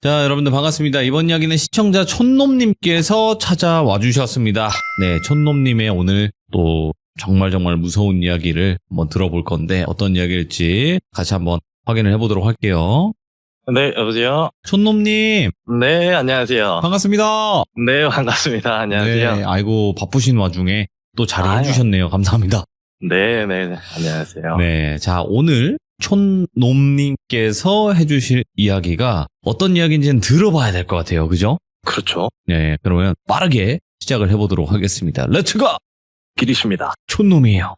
자, 여러분들 반갑습니다. 이번 이야기는 시청자 촌놈님께서 찾아와 주셨습니다. 네, 촌놈님의 오늘 또 정말 무서운 이야기를 한번 들어볼 건데 어떤 이야기일지 같이 한번 확인을 해보도록 할게요. 네, 여보세요? 촌놈님, 네, 안녕하세요. 반갑습니다. 네, 반갑습니다. 안녕하세요. 네, 아이고 바쁘신 와중에 또 자리해 아유. 주셨네요. 감사합니다. 네, 안녕하세요. 네, 자 오늘 촌놈님께서 해주실 이야기가 어떤 이야기인지는 들어봐야 될 것 같아요. 그죠? 그렇죠. 네, 그러면 빠르게 시작을 해보도록 하겠습니다. 렛츠고! 길이십니다. 촌놈이에요.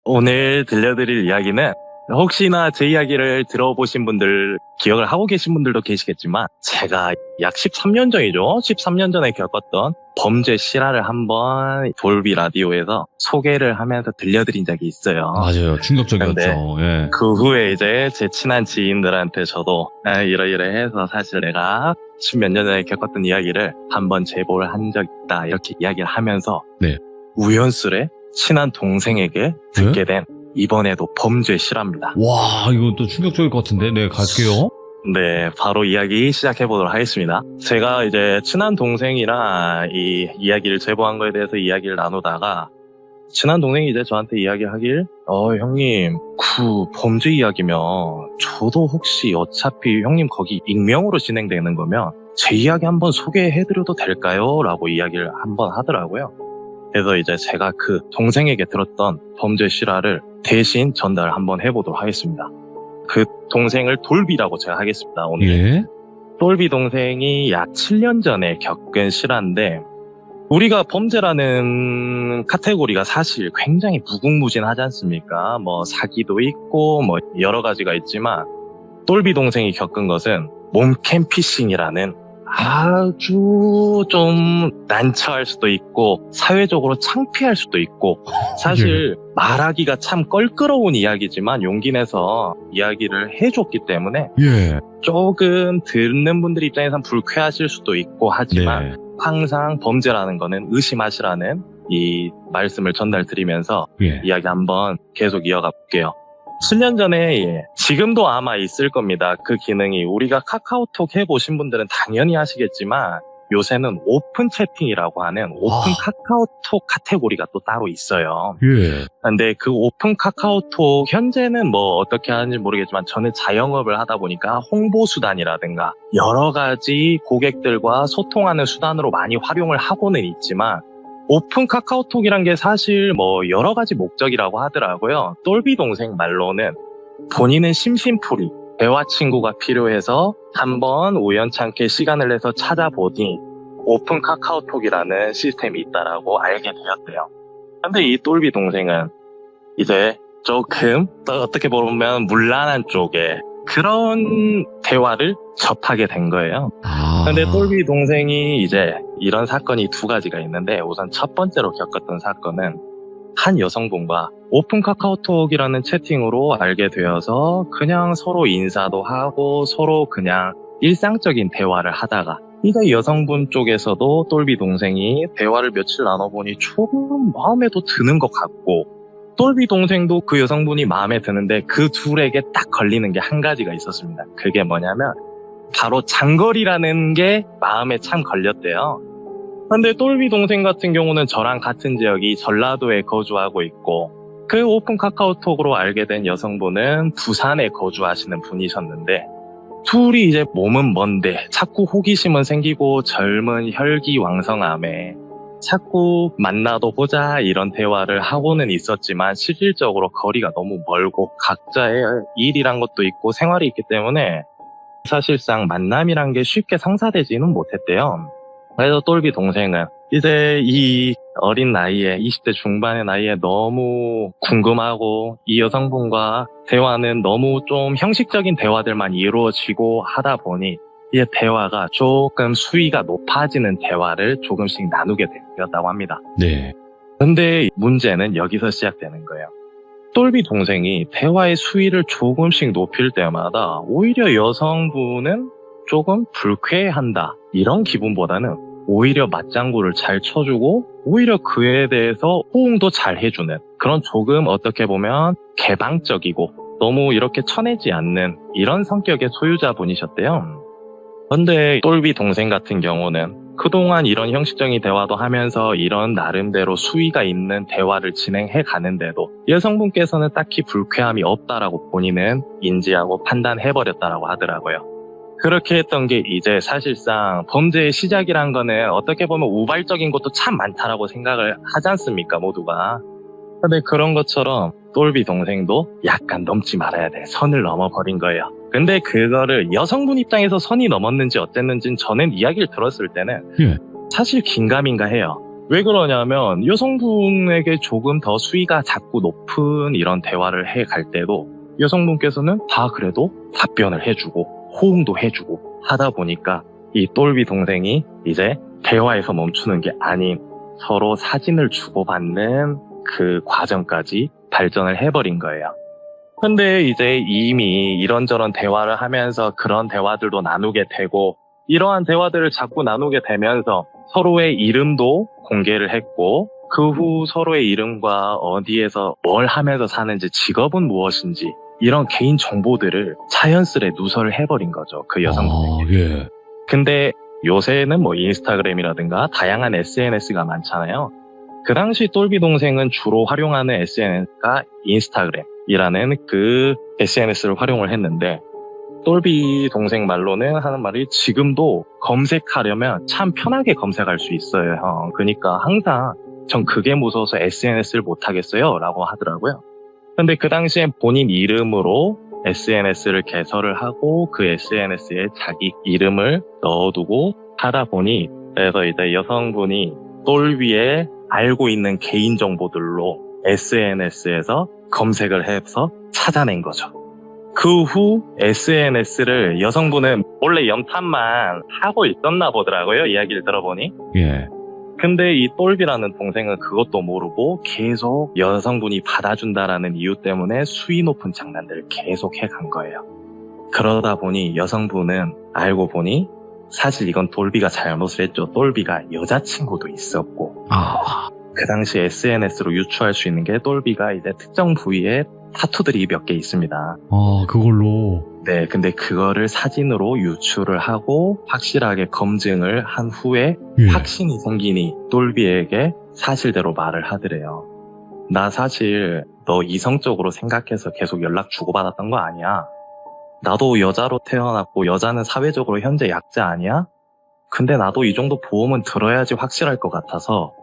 오늘 들려드릴 이야기는 혹시나 제 이야기를 들어보신 분들, 기억을 하고 계신 분들도 계시겠지만 제가 약 13년 전이죠. 13년 전에 겪었던 범죄 실화를 한번 돌비 라디오에서 소개를 하면서 들려드린 적이 있어요. 맞아요. 충격적이었죠. 예. 그 후에 이제 제 친한 지인들한테 저도 이러이러해서 사실 내가 10몇 년 전에 겪었던 이야기를 한번 제보를 한 적 있다 이렇게 이야기를 하면서 네. 우연스레 친한 동생에게 듣게 된 이번에도 범죄 실화입니다. 와, 이거 또 충격적일 것 같은데. 네, 갈게요. 네, 바로 이야기 시작해 보도록 하겠습니다. 제가 이제 친한 동생이랑 이 이야기를 제보한 거에 대해서 이야기를 나누다가 친한 동생이 이제 저한테 이야기하길 형님 그 범죄 이야기면 저도 혹시 어차피 형님 거기 익명으로 진행되는 거면 제 이야기 한번 소개해드려도 될까요? 라고 이야기를 한번 하더라고요. 그래서 이제 제가 그 동생에게 들었던 범죄 실화를 대신 전달을 한번 해보도록 하겠습니다. 그 동생을 돌비라고 제가 하겠습니다. 오늘 예. 돌비 동생이 약 7년 전에 겪은 실화인데 우리가 범죄라는 카테고리가 사실 굉장히 무궁무진하지 않습니까? 뭐 사기도 있고 뭐 여러 가지가 있지만 돌비 동생이 겪은 것은 몸캠 피싱이라는 아주 좀 난처할 수도 있고 사회적으로 창피할 수도 있고 사실 말하기가 참 껄끄러운 이야기지만 용기 내서 이야기를 해줬기 때문에 예. 조금 듣는 분들 입장에선 불쾌하실 수도 있고 하지만 네. 항상 범죄라는 거는 의심하시라는 이 말씀을 전달드리면서 예. 이야기 한번 계속 이어가 볼게요. 7년 전에 지금도 아마 있을 겁니다. 그 기능이 우리가 카카오톡 해보신 분들은 당연히 아시겠지만 요새는 오픈 채팅이라고 하는 오픈 카카오톡 카테고리가 또 따로 있어요. 예. 근데 그 오픈 카카오톡 현재는 뭐 어떻게 하는지 모르겠지만 저는 자영업을 하다 보니까 홍보 수단이라든가 여러 가지 고객들과 소통하는 수단으로 많이 활용을 하고는 있지만 오픈 카카오톡이란 게 사실 뭐 여러 가지 목적이라고 하더라고요. 똘비 동생 말로는 본인은 심심풀이 대화 친구가 필요해서 한번 우연찮게 시간을 내서 찾아보니 오픈 카카오톡이라는 시스템이 있다라고 알게 되었대요. 근데 이 똘비 동생은 이제 조금 어떻게 보면 문란한 쪽에 그런 대화를 접하게 된 거예요. 근데 똘비 동생이 이제 이런 사건이 두 가지가 있는데 우선 첫 번째로 겪었던 사건은 한 여성분과 오픈 카카오톡이라는 채팅으로 알게 되어서 그냥 서로 인사도 하고 서로 그냥 일상적인 대화를 하다가 이 여성분 쪽에서도 똘비 동생이 대화를 며칠 나눠보니 조금 마음에도 드는 것 같고 똘비 동생도 그 여성분이 마음에 드는데 그 둘에게 딱 걸리는 게 한 가지가 있었습니다. 그게 뭐냐면 바로 장거리라는 게 마음에 참 걸렸대요. 근데 똘비 동생 같은 경우는 저랑 같은 지역이 전라도에 거주하고 있고 그 오픈 카카오톡으로 알게 된 여성분은 부산에 거주하시는 분이셨는데 둘이 이제 몸은 먼데 자꾸 호기심은 생기고 젊은 혈기왕성함에 자꾸 만나도 보자 이런 대화를 하고는 있었지만 실질적으로 거리가 너무 멀고 각자의 일이란 것도 있고 생활이 있기 때문에 사실상 만남이란 게 쉽게 성사되지는 못했대요. 그래서 똘비 동생은 이제 이 어린 나이에 20대 중반의 나이에 너무 궁금하고 이 여성분과 대화는 너무 좀 형식적인 대화들만 이루어지고 하다 보니 이 대화가 조금 수위가 높아지는 대화를 조금씩 나누게 되었다고 합니다. 네. 근데 문제는 여기서 시작되는 거예요. 똘비 동생이 대화의 수위를 조금씩 높일 때마다 오히려 여성분은 조금 불쾌해한다. 이런 기분보다는 오히려 맞장구를 잘 쳐주고 오히려 그에 대해서 호응도 잘 해주는 그런 조금 어떻게 보면 개방적이고 너무 이렇게 쳐내지 않는 이런 성격의 소유자분이셨대요. 근데 똘비 동생 같은 경우는 그동안 이런 형식적인 대화도 하면서 이런 나름대로 수위가 있는 대화를 진행해 가는데도 여성분께서는 딱히 불쾌함이 없다라고 본인은 인지하고 판단해버렸다라고 하더라고요. 그렇게 했던 게 이제 사실상 범죄의 시작이란 거는 어떻게 보면 우발적인 것도 참 많다라고 생각을 하지 않습니까, 모두가. 근데 그런 것처럼 똘비 동생도 약간 넘지 말아야 돼. 선을 넘어버린 거예요. 근데 그거를 여성분 입장에서 선이 넘었는지 어쨌는지는 저는 이야기를 들었을 때는 예. 사실 긴가민가 해요. 왜 그러냐면 여성분에게 조금 더 수위가 작고 높은 이런 대화를 해 갈 때도 여성분께서는 다 그래도 답변을 해주고 호응도 해주고 하다 보니까 이 똘비 동생이 이제 대화에서 멈추는 게 아닌 서로 사진을 주고받는 그 과정까지 발전을 해버린 거예요. 근데 이제 이미 이런저런 대화를 하면서 그런 대화들도 나누게 되고 이러한 대화들을 자꾸 나누게 되면서 서로의 이름도 공개를 했고 그 후 서로의 이름과 어디에서 뭘 하면서 사는지 직업은 무엇인지 이런 개인 정보들을 자연스레 누설을 해버린 거죠. 그 여성분에게. 예. 근데 요새는 뭐 인스타그램이라든가 다양한 SNS가 많잖아요. 그 당시 똘비 동생은 주로 활용하는 SNS가 인스타그램이라는 그 SNS를 활용을 했는데 똘비 동생 말로는 하는 말이 지금도 검색하려면 참 편하게 검색할 수 있어요, 형. 그러니까 항상 전 그게 무서워서 SNS를 못 하겠어요 라고 하더라고요. 근데 그 당시엔 본인 이름으로 SNS를 개설을 하고 그 SNS에 자기 이름을 넣어두고 하다 보니 그래서 이제 여성분이 똘비에 알고 있는 개인정보들로 SNS에서 검색을 해서 찾아낸 거죠. 그 후 SNS를 여성분은 원래 염탐만 하고 있었나 보더라고요. 이야기를 들어보니. 예. 근데 이 똘비라는 동생은 그것도 모르고 계속 여성분이 받아준다라는 이유 때문에 수위 높은 장난들을 계속 해간 거예요. 그러다 보니 여성분은 알고 보니 사실 이건 똘비가 잘못을 했죠. 똘비가 여자친구도 있었고 그 당시 SNS로 유추할 수 있는 게 똘비가 이제 특정 부위에 타투들이 몇 개 있습니다. 그걸로. 네, 근데 그거를 사진으로 유추를 하고 확실하게 검증을 한 후에 예. 확신이 생기니 똘비에게 사실대로 말을 하더래요. 나 사실 너 이성적으로 생각해서 계속 연락 주고받았던 거 아니야? 나도 여자로 태어났고 여자는 사회적으로 현재 약자 아니야? 근데 나도 이 정도 보험은 들어야지 확실할 것 같아서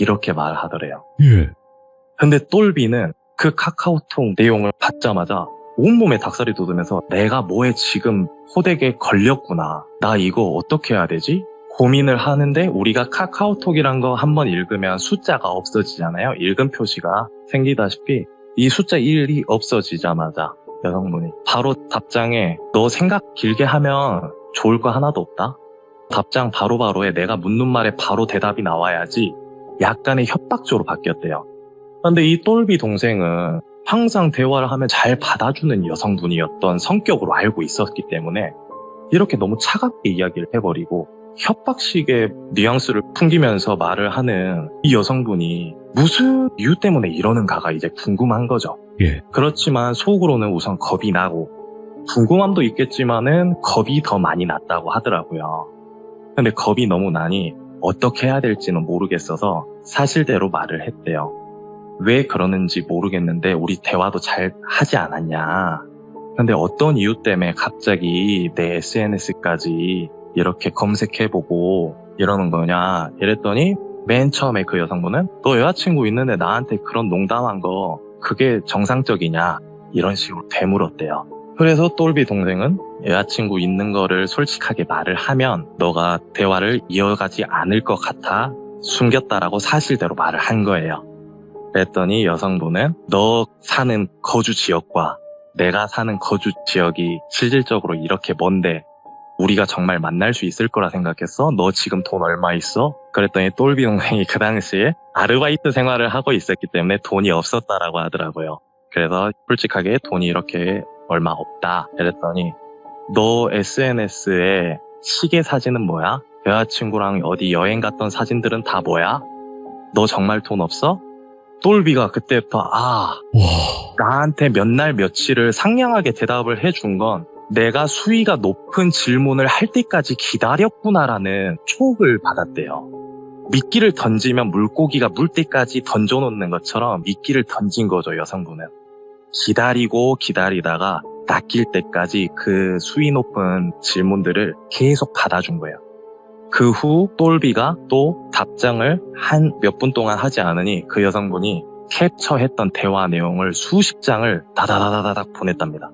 이렇게 말하더래요. 예. 근데 똘비는 그 카카오톡 내용을 받자마자 온몸에 닭살이 돋으면서 내가 뭐에 지금 호되게 걸렸구나. 나 이거 어떻게 해야 되지? 고민을 하는데 우리가 카카오톡이란 거 한번 읽으면 숫자가 없어지잖아요. 읽음 표시가 생기다시피 이 숫자 1이 없어지자마자 여성분이 바로 답장에 너 생각 길게 하면 좋을 거 하나도 없다. 답장 바로바로 해. 내가 묻는 말에 바로 대답이 나와야지. 약간의 협박조로 바뀌었대요. 근데 이 똘비 동생은 항상 대화를 하면 잘 받아주는 여성분이었던 성격으로 알고 있었기 때문에 이렇게 너무 차갑게 이야기를 해버리고 협박식의 뉘앙스를 풍기면서 말을 하는 이 여성분이 무슨 이유 때문에 이러는가가 이제 궁금한 거죠. 예. 그렇지만 속으로는 우선 겁이 나고 궁금함도 있겠지만은 겁이 더 많이 났다고 하더라고요. 근데 겁이 너무 나니 어떻게 해야 될지는 모르겠어서 사실대로 말을 했대요. 왜 그러는지 모르겠는데 우리 대화도 잘 하지 않았냐. 근데 어떤 이유 때문에 갑자기 내 SNS까지 이렇게 검색해보고 이러는 거냐 이랬더니 맨 처음에 그 여성분은 너 여자친구 있는데 나한테 그런 농담한 거 그게 정상적이냐 이런 식으로 되물었대요. 그래서 똘비 동생은 여자친구 있는 거를 솔직하게 말을 하면 너가 대화를 이어가지 않을 것 같아 숨겼다라고 사실대로 말을 한 거예요. 그랬더니 여성분은 너 사는 거주 지역과 내가 사는 거주 지역이 실질적으로 이렇게 먼데 우리가 정말 만날 수 있을 거라 생각했어? 너 지금 돈 얼마 있어? 그랬더니 똘비 동생이 그 당시에 아르바이트 생활을 하고 있었기 때문에 돈이 없었다라고 하더라고요. 그래서 솔직하게 돈이 이렇게 얼마 없다. 그랬더니 너 SNS에 시계 사진은 뭐야? 여자친구랑 어디 여행 갔던 사진들은 다 뭐야? 너 정말 돈 없어? 똘비가 그때부터 와. 나한테 몇 날 며칠을 상냥하게 대답을 해준 건 내가 수위가 높은 질문을 할 때까지 기다렸구나라는 촉을 받았대요. 미끼를 던지면 물고기가 물 때까지 던져놓는 것처럼 미끼를 던진 거죠, 여성분은. 기다리고 기다리다가 낚일 때까지 그 수위 높은 질문들을 계속 받아준 거예요. 그 후 똘비가 또 답장을 한 몇 분 동안 하지 않으니 그 여성분이 캡처했던 대화 내용을 수십 장을 다다다다닥 보냈답니다.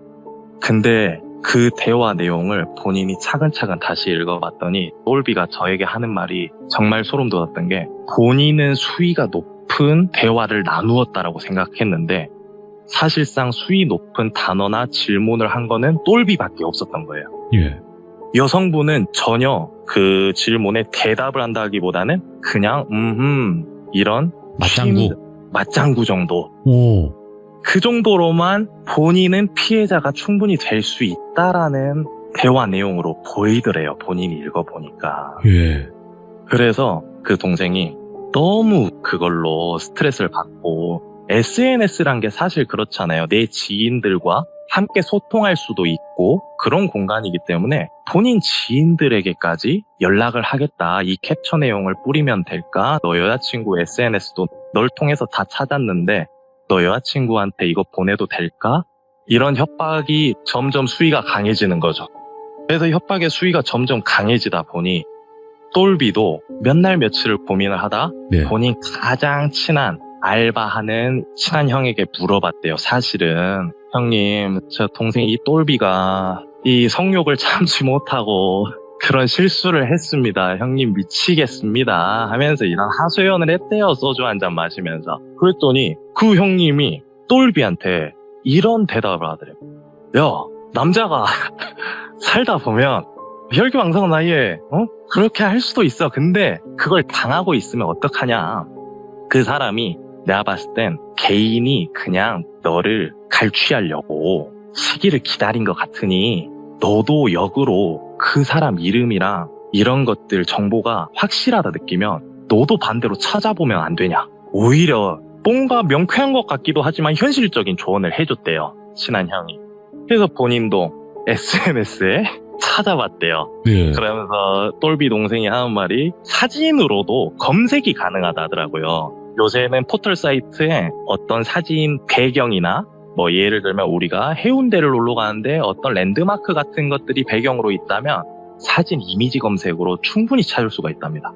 근데 그 대화 내용을 본인이 차근차근 다시 읽어봤더니 똘비가 저에게 하는 말이 정말 소름 돋았던 게 본인은 수위가 높은 대화를 나누었다라고 생각했는데 사실상 수위 높은 단어나 질문을 한 거는 똘비밖에 없었던 거예요. 예. 여성분은 전혀 그 질문에 대답을 한다기보다는 그냥 이런 맞장구 정도. 오. 그 정도로만 본인은 피해자가 충분히 될 수 있다라는 대화 내용으로 보이더래요. 본인이 읽어보니까. 예. 그래서 그 동생이 너무 그걸로 스트레스를 받고 SNS란 게 사실 그렇잖아요. 내 지인들과 함께 소통할 수도 있고 그런 공간이기 때문에 본인 지인들에게까지 연락을 하겠다. 이 캡처 내용을 뿌리면 될까? 너 여자친구 SNS도 널 통해서 다 찾았는데 너 여자친구한테 이거 보내도 될까? 이런 협박이 점점 수위가 강해지는 거죠. 그래서 협박의 수위가 점점 강해지다 보니 똘비도 몇 날 며칠을 고민을 하다 네. 본인 가장 친한 알바하는 친한 형에게 물어봤대요. 사실은 형님, 저 동생 이 똘비가 이 성욕을 참지 못하고 그런 실수를 했습니다. 형님 미치겠습니다. 하면서 이런 하소연을 했대요. 소주 한 잔 마시면서. 그랬더니 그 형님이 똘비한테 이런 대답을 하더래요. 야, 남자가 살다 보면 혈기왕성한 나이에 그렇게 할 수도 있어. 근데 그걸 당하고 있으면 어떡하냐. 그 사람이 내가 봤을 땐 개인이 그냥 너를 갈취하려고 시기를 기다린 것 같으니 너도 역으로 그 사람 이름이랑 이런 것들 정보가 확실하다 느끼면 너도 반대로 찾아보면 안 되냐. 오히려 뭔가 명쾌한 것 같기도 하지만 현실적인 조언을 해줬대요. 친한 형이. 그래서 본인도 SNS에 찾아봤대요. 예. 그러면서 똘비 동생이 하는 말이 사진으로도 검색이 가능하다 하더라고요. 요새는 포털 사이트에 어떤 사진 배경이나 뭐 예를 들면 우리가 해운대를 놀러 가는데 어떤 랜드마크 같은 것들이 배경으로 있다면 사진 이미지 검색으로 충분히 찾을 수가 있답니다.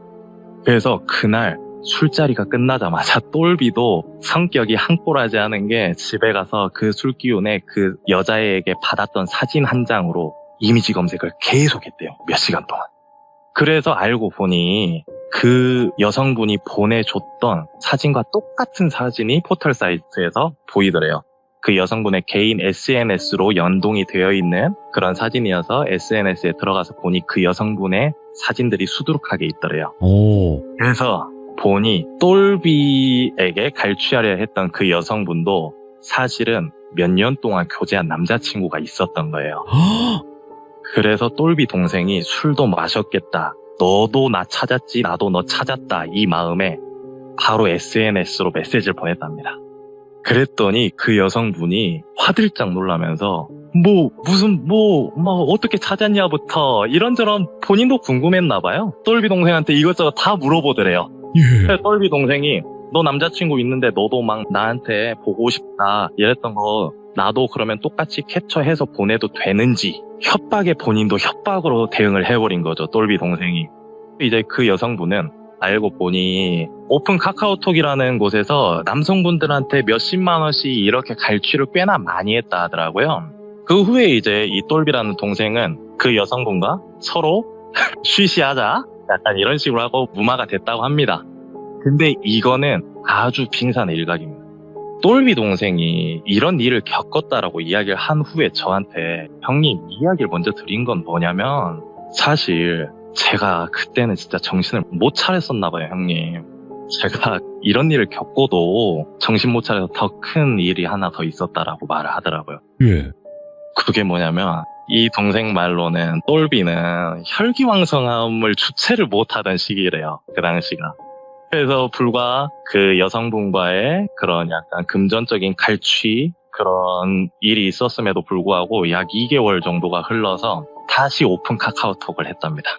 그래서 그날 술자리가 끝나자마자 똘비도 성격이 한골하지 않은 게 집에 가서 그 술 기운에 그 여자애에게 받았던 사진 한 장으로 이미지 검색을 계속했대요. 몇 시간 동안. 그래서 알고 보니 그 여성분이 보내줬던 사진과 똑같은 사진이 포털 사이트에서 보이더래요. 그 여성분의 개인 SNS로 연동이 되어 있는 그런 사진이어서 SNS에 들어가서 보니 그 여성분의 사진들이 수두룩하게 있더래요. 오. 그래서 보니 똘비에게 갈취하려 했던 그 여성분도 사실은 몇 년 동안 교제한 남자친구가 있었던 거예요. 그래서 똘비 동생이 술도 마셨겠다. 너도 나 찾았지, 나도 너 찾았다. 이 마음에 바로 SNS로 메시지를 보냈답니다. 그랬더니 그 여성분이 화들짝 놀라면서 어떻게 찾았냐부터 이런저런 본인도 궁금했나 봐요. 똘비 동생한테 이것저것 다 물어보더래요. 예. 그래서 똘비 동생이 너 남자친구 있는데 너도 막 나한테 보고 싶다 이랬던 거 나도 그러면 똑같이 캡처해서 보내도 되는지 협박에 본인도 협박으로 대응을 해버린 거죠. 똘비 동생이. 이제 그 여성분은 알고 보니 오픈 카카오톡이라는 곳에서 남성분들한테 몇십만 원씩 이렇게 갈취를 꽤나 많이 했다 하더라고요. 그 후에 이제 이 똘비라는 동생은 그 여성분과 서로 쉬쉬하자 약간 이런 식으로 하고 무마가 됐다고 합니다. 근데 이거는 아주 빙산의 일각입니다. 똘비 동생이 이런 일을 겪었다라고 이야기를 한 후에 저한테 형님 이야기를 먼저 드린 건 뭐냐면 사실 제가 그때는 진짜 정신을 못 차렸었나 봐요, 형님. 제가 이런 일을 겪고도 정신 못 차려서 더 큰 일이 하나 더 있었다라고 말을 하더라고요. 예. 그게 뭐냐면 이 동생 말로는 똘비는 혈기왕성함을 주체를 못하던 시기래요. 그 당시가. 그래서 불과 그 여성분과의 그런 약간 금전적인 갈취 그런 일이 있었음에도 불구하고 약 2개월 정도가 흘러서 다시 오픈 카카오톡을 했답니다.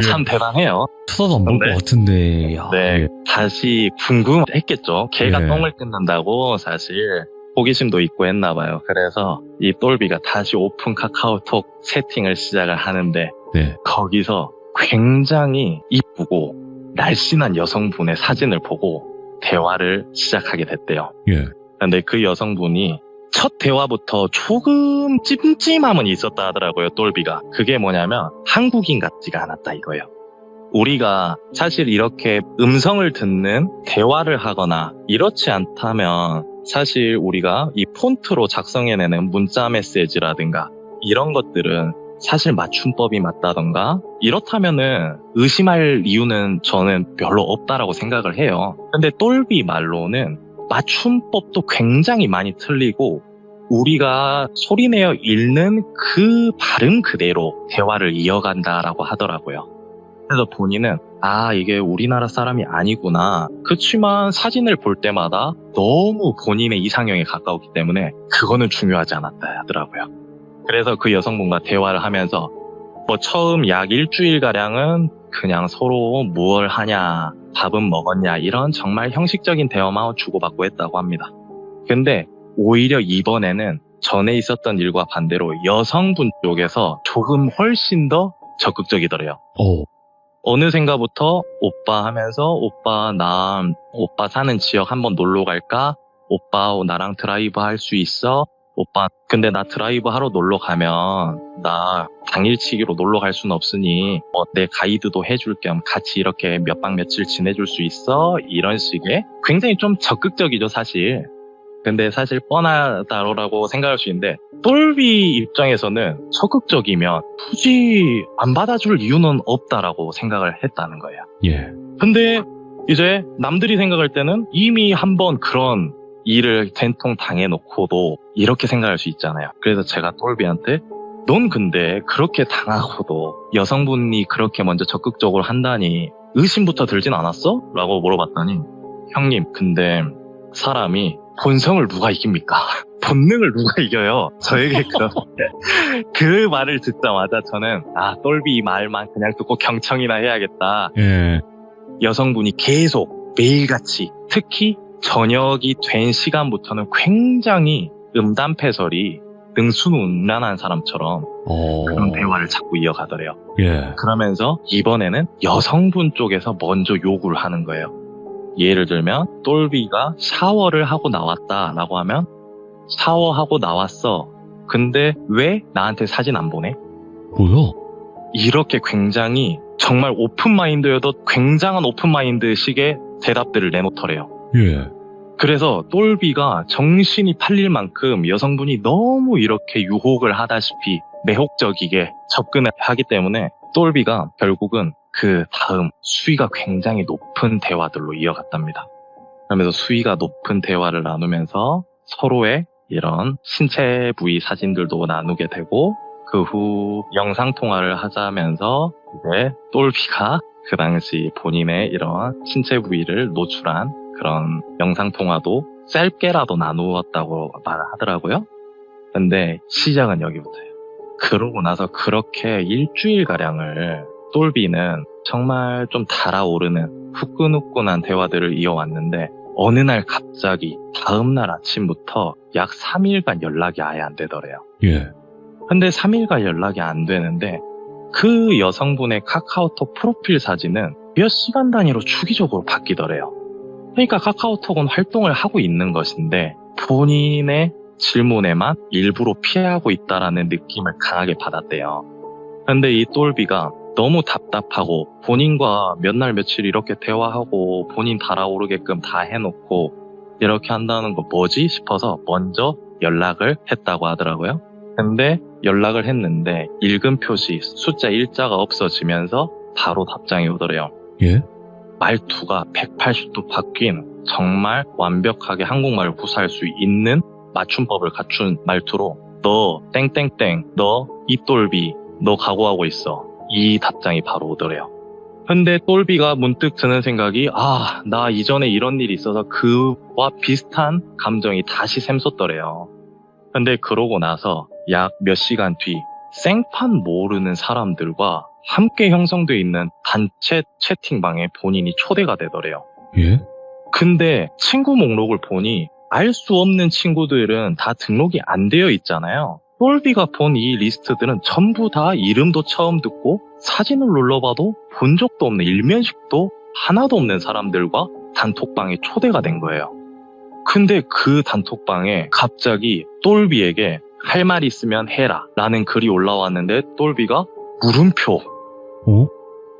참 대단해요. 쳐다도 안 볼 것 네. 같은데. 야, 네, 예. 다시 궁금했겠죠. 개가 예. 똥을 뜯는다고 사실 호기심도 있고 했나 봐요. 그래서 이 똘비가 다시 오픈 카카오톡 채팅을 시작을 하는데 네. 거기서 굉장히 이쁘고 날씬한 여성분의 사진을 보고 대화를 시작하게 됐대요. 예. 근데 그 여성분이 첫 대화부터 조금 찜찜함은 있었다 하더라고요, 똘비가. 그게 뭐냐면 한국인 같지가 않았다 이거예요. 우리가 사실 이렇게 음성을 듣는 대화를 하거나 이렇지 않다면 사실 우리가 이 폰트로 작성해내는 문자 메시지라든가 이런 것들은 사실 맞춤법이 맞다던가 이렇다면은 의심할 이유는 저는 별로 없다라고 생각을 해요. 근데 똘비 말로는 맞춤법도 굉장히 많이 틀리고 우리가 소리내어 읽는 그 발음 그대로 대화를 이어간다라고 하더라고요. 그래서 본인은 이게 우리나라 사람이 아니구나. 그렇지만 사진을 볼 때마다 너무 본인의 이상형에 가까웠기 때문에 그거는 중요하지 않았다 하더라고요. 그래서 그 여성분과 대화를 하면서 뭐 처음 약 일주일가량은 그냥 서로 뭘 하냐, 밥은 먹었냐 이런 정말 형식적인 대화만 주고받고 했다고 합니다. 근데 오히려 이번에는 전에 있었던 일과 반대로 여성분 쪽에서 조금 훨씬 더 적극적이더래요. 어느샌가부터 오빠 하면서 오빠 사는 지역 한번 놀러 갈까? 오빠 나랑 드라이브 할 수 있어? 오빠 근데 나 드라이브 하러 놀러 가면 나 당일치기로 놀러 갈 수는 없으니 내 가이드도 해줄 겸 같이 이렇게 몇 박 며칠 지내줄 수 있어? 이런 식의 굉장히 좀 적극적이죠 사실. 근데 사실 뻔하다라고 생각할 수 있는데 똘비 입장에서는 적극적이면 굳이 안 받아줄 이유는 없다라고 생각을 했다는 거예요. 예. 근데 이제 남들이 생각할 때는 이미 한번 그런 일을 된통 당해놓고도 이렇게 생각할 수 있잖아요. 그래서 제가 똘비한테 넌 근데 그렇게 당하고도 여성분이 그렇게 먼저 적극적으로 한다니 의심부터 들진 않았어? 라고 물어봤더니 형님 근데 사람이 본성을 누가 이깁니까? 본능을 누가 이겨요? 저에게 그 말을 듣자마자 저는 똘비 이 말만 그냥 듣고 경청이나 해야겠다. 예. 여성분이 계속 매일같이 특히 저녁이 된 시간부터는 굉장히 음담패설이 능수능란한 사람처럼 그런 대화를 자꾸 이어가더래요. 예. 그러면서 이번에는 여성분 쪽에서 먼저 요구를 하는 거예요. 예를 들면 똘비가 샤워를 하고 나왔다라고 하면 샤워하고 나왔어. 근데 왜 나한테 사진 안 보내? 뭐야? 이렇게 굉장히 정말 오픈마인드여도 굉장한 오픈마인드식의 대답들을 내놓더래요. 예. 그래서 똘비가 정신이 팔릴 만큼 여성분이 너무 이렇게 유혹을 하다시피 매혹적이게 접근을 하기 때문에 똘비가 결국은 그 다음 수위가 굉장히 높은 대화들로 이어갔답니다. 그러면서 수위가 높은 대화를 나누면서 서로의 이런 신체 부위 사진들도 나누게 되고 그 후 영상통화를 하자면서 이제 똘비가 그 당시 본인의 이런 신체 부위를 노출한 그런 영상통화도 짧게라도 나누었다고 말하더라고요. 근데 시작은 여기부터예요. 그러고 나서 그렇게 일주일가량을 똘비는 정말 좀 달아오르는 후끈후끈한 대화들을 이어왔는데 어느 날 갑자기 다음날 아침부터 약 3일간 연락이 아예 안 되더래요. 예. 근데 3일간 연락이 안 되는데 그 여성분의 카카오톡 프로필 사진은 몇 시간 단위로 주기적으로 바뀌더래요. 그러니까 카카오톡은 활동을 하고 있는 것인데 본인의 질문에만 일부러 피하고 있다라는 느낌을 강하게 받았대요. 근데 이 똘비가 너무 답답하고 본인과 몇 날 며칠 이렇게 대화하고 본인 달아오르게끔 다 해놓고 이렇게 한다는 거 뭐지 싶어서 먼저 연락을 했다고 하더라고요. 근데 연락을 했는데 읽음 표시 숫자 1자가 없어지면서 바로 답장이 오더래요. 예? 말투가 180도 바뀐 정말 완벽하게 한국말을 구사할 수 있는 맞춤법을 갖춘 말투로 너 땡땡땡, 너 이똘비, 너 각오하고 있어. 이 답장이 바로 오더래요. 근데 똘비가 문득 드는 생각이 나 이전에 이런 일이 있어서 그와 비슷한 감정이 다시 샘솟더래요. 근데 그러고 나서 약 몇 시간 뒤 생판 모르는 사람들과 함께 형성되어 있는 단체 채팅방에 본인이 초대가 되더래요. 예? 근데 친구 목록을 보니 알 수 없는 친구들은 다 등록이 안 되어 있잖아요. 똘비가 본 이 리스트들은 전부 다 이름도 처음 듣고 사진을 눌러봐도 본 적도 없는 일면식도 하나도 없는 사람들과 단톡방에 초대가 된 거예요. 근데 그 단톡방에 갑자기 똘비에게 할 말 있으면 해라 라는 글이 올라왔는데 똘비가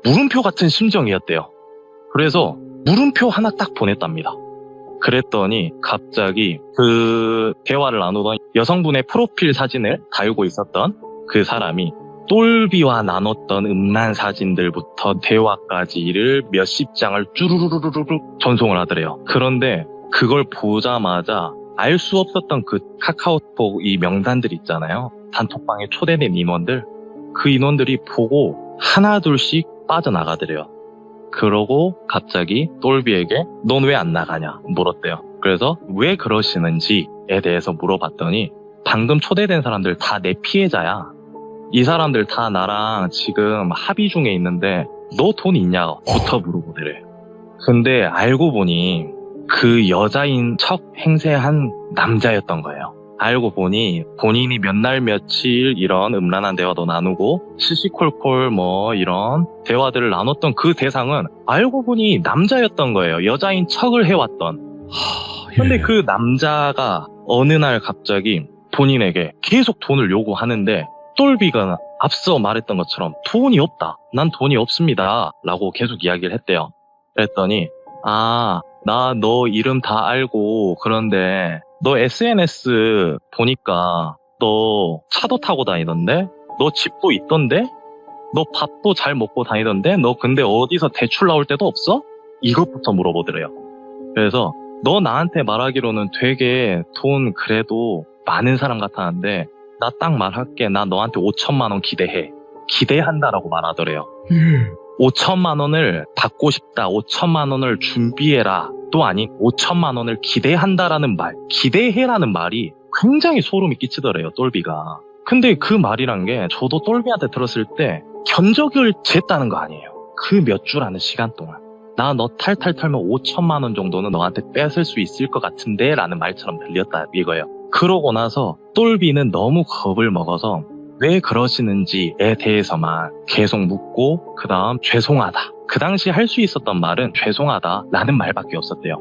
물음표 같은 심정이었대요. 그래서 물음표 하나 딱 보냈답니다. 그랬더니 갑자기 그 대화를 나누던 여성분의 프로필 사진을 달고 있었던 그 사람이 똘비와 나눴던 음란 사진들부터 대화까지를 몇십 장을 쭈루루루루루 전송을 하더래요. 그런데 그걸 보자마자 알 수 없었던 그 카카오톡 이 명단들 있잖아요. 단톡방에 초대된 인원들. 그 인원들이 보고 하나둘씩 빠져나가더래요. 그러고 갑자기 똘비에게 넌 왜 안 나가냐 물었대요. 그래서 왜 그러시는지에 대해서 물어봤더니 방금 초대된 사람들 다 내 피해자야. 이 사람들 다 나랑 지금 합의 중에 있는데 너 돈 있냐부터 물어보더래. 근데 알고 보니 그 여자인 척 행세한 남자였던 거예요. 알고 보니 본인이 몇 날 며칠 이런 음란한 대화도 나누고 시시콜콜 뭐 이런 대화들을 나눴던 그 대상은 알고 보니 남자였던 거예요. 여자인 척을 해왔던. 근데 그 남자가 어느 날 갑자기 본인에게 계속 돈을 요구하는데 똘비가 앞서 말했던 것처럼 돈이 없다. 난 돈이 없습니다. 라고 계속 이야기를 했대요. 그랬더니 나 너 이름 다 알고 그런데 너 SNS 보니까 너 차도 타고 다니던데? 너 집도 있던데? 너 밥도 잘 먹고 다니던데? 너 근데 어디서 대출 나올 때도 없어? 이것부터 물어보더래요. 그래서 너 나한테 말하기로는 되게 돈 그래도 많은 사람 같았는데 나 딱 말할게. 나 너한테 5천만 원 기대해. 기대한다라고 말하더래요. 5천만 원을 받고 싶다. 5천만 원을 준비해라. 또 아닌 5천만 원을 기대한다라는 말, 기대해라는 말이 굉장히 소름이 끼치더래요, 똘비가. 근데 그 말이란 게 저도 똘비한테 들었을 때 견적을 쟀다는 거 아니에요. 그 몇 주라는 시간 동안. 나 너 탈탈 털면 5천만 원 정도는 너한테 뺏을 수 있을 것 같은데 라는 말처럼 들렸다 이거예요. 그러고 나서 똘비는 너무 겁을 먹어서 왜 그러시는지에 대해서만 계속 묻고 그 다음 죄송하다. 그 당시 할 수 있었던 말은 죄송하다 라는 말밖에 없었대요.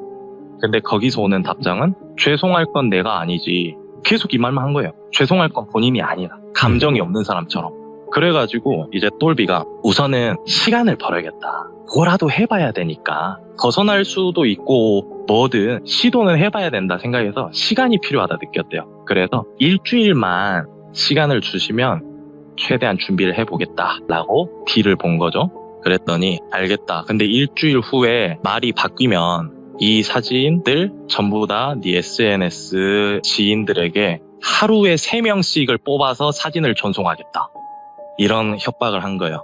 근데 거기서 오는 답장은 죄송할 건 내가 아니지. 계속 이 말만 한 거예요. 죄송할 건 본인이 아니다. 감정이 없는 사람처럼. 그래가지고 이제 똘비가 우선은 시간을 벌어야겠다. 뭐라도 해봐야 되니까 벗어날 수도 있고 뭐든 시도는 해봐야 된다 생각해서 시간이 필요하다 느꼈대요. 그래서 일주일만 시간을 주시면 최대한 준비를 해보겠다라고 딜을 본 거죠. 그랬더니 알겠다. 근데 일주일 후에 말이 바뀌면 이 사진들 전부 다 네 SNS 지인들에게 하루에 3명씩을 뽑아서 사진을 전송하겠다. 이런 협박을 한 거예요.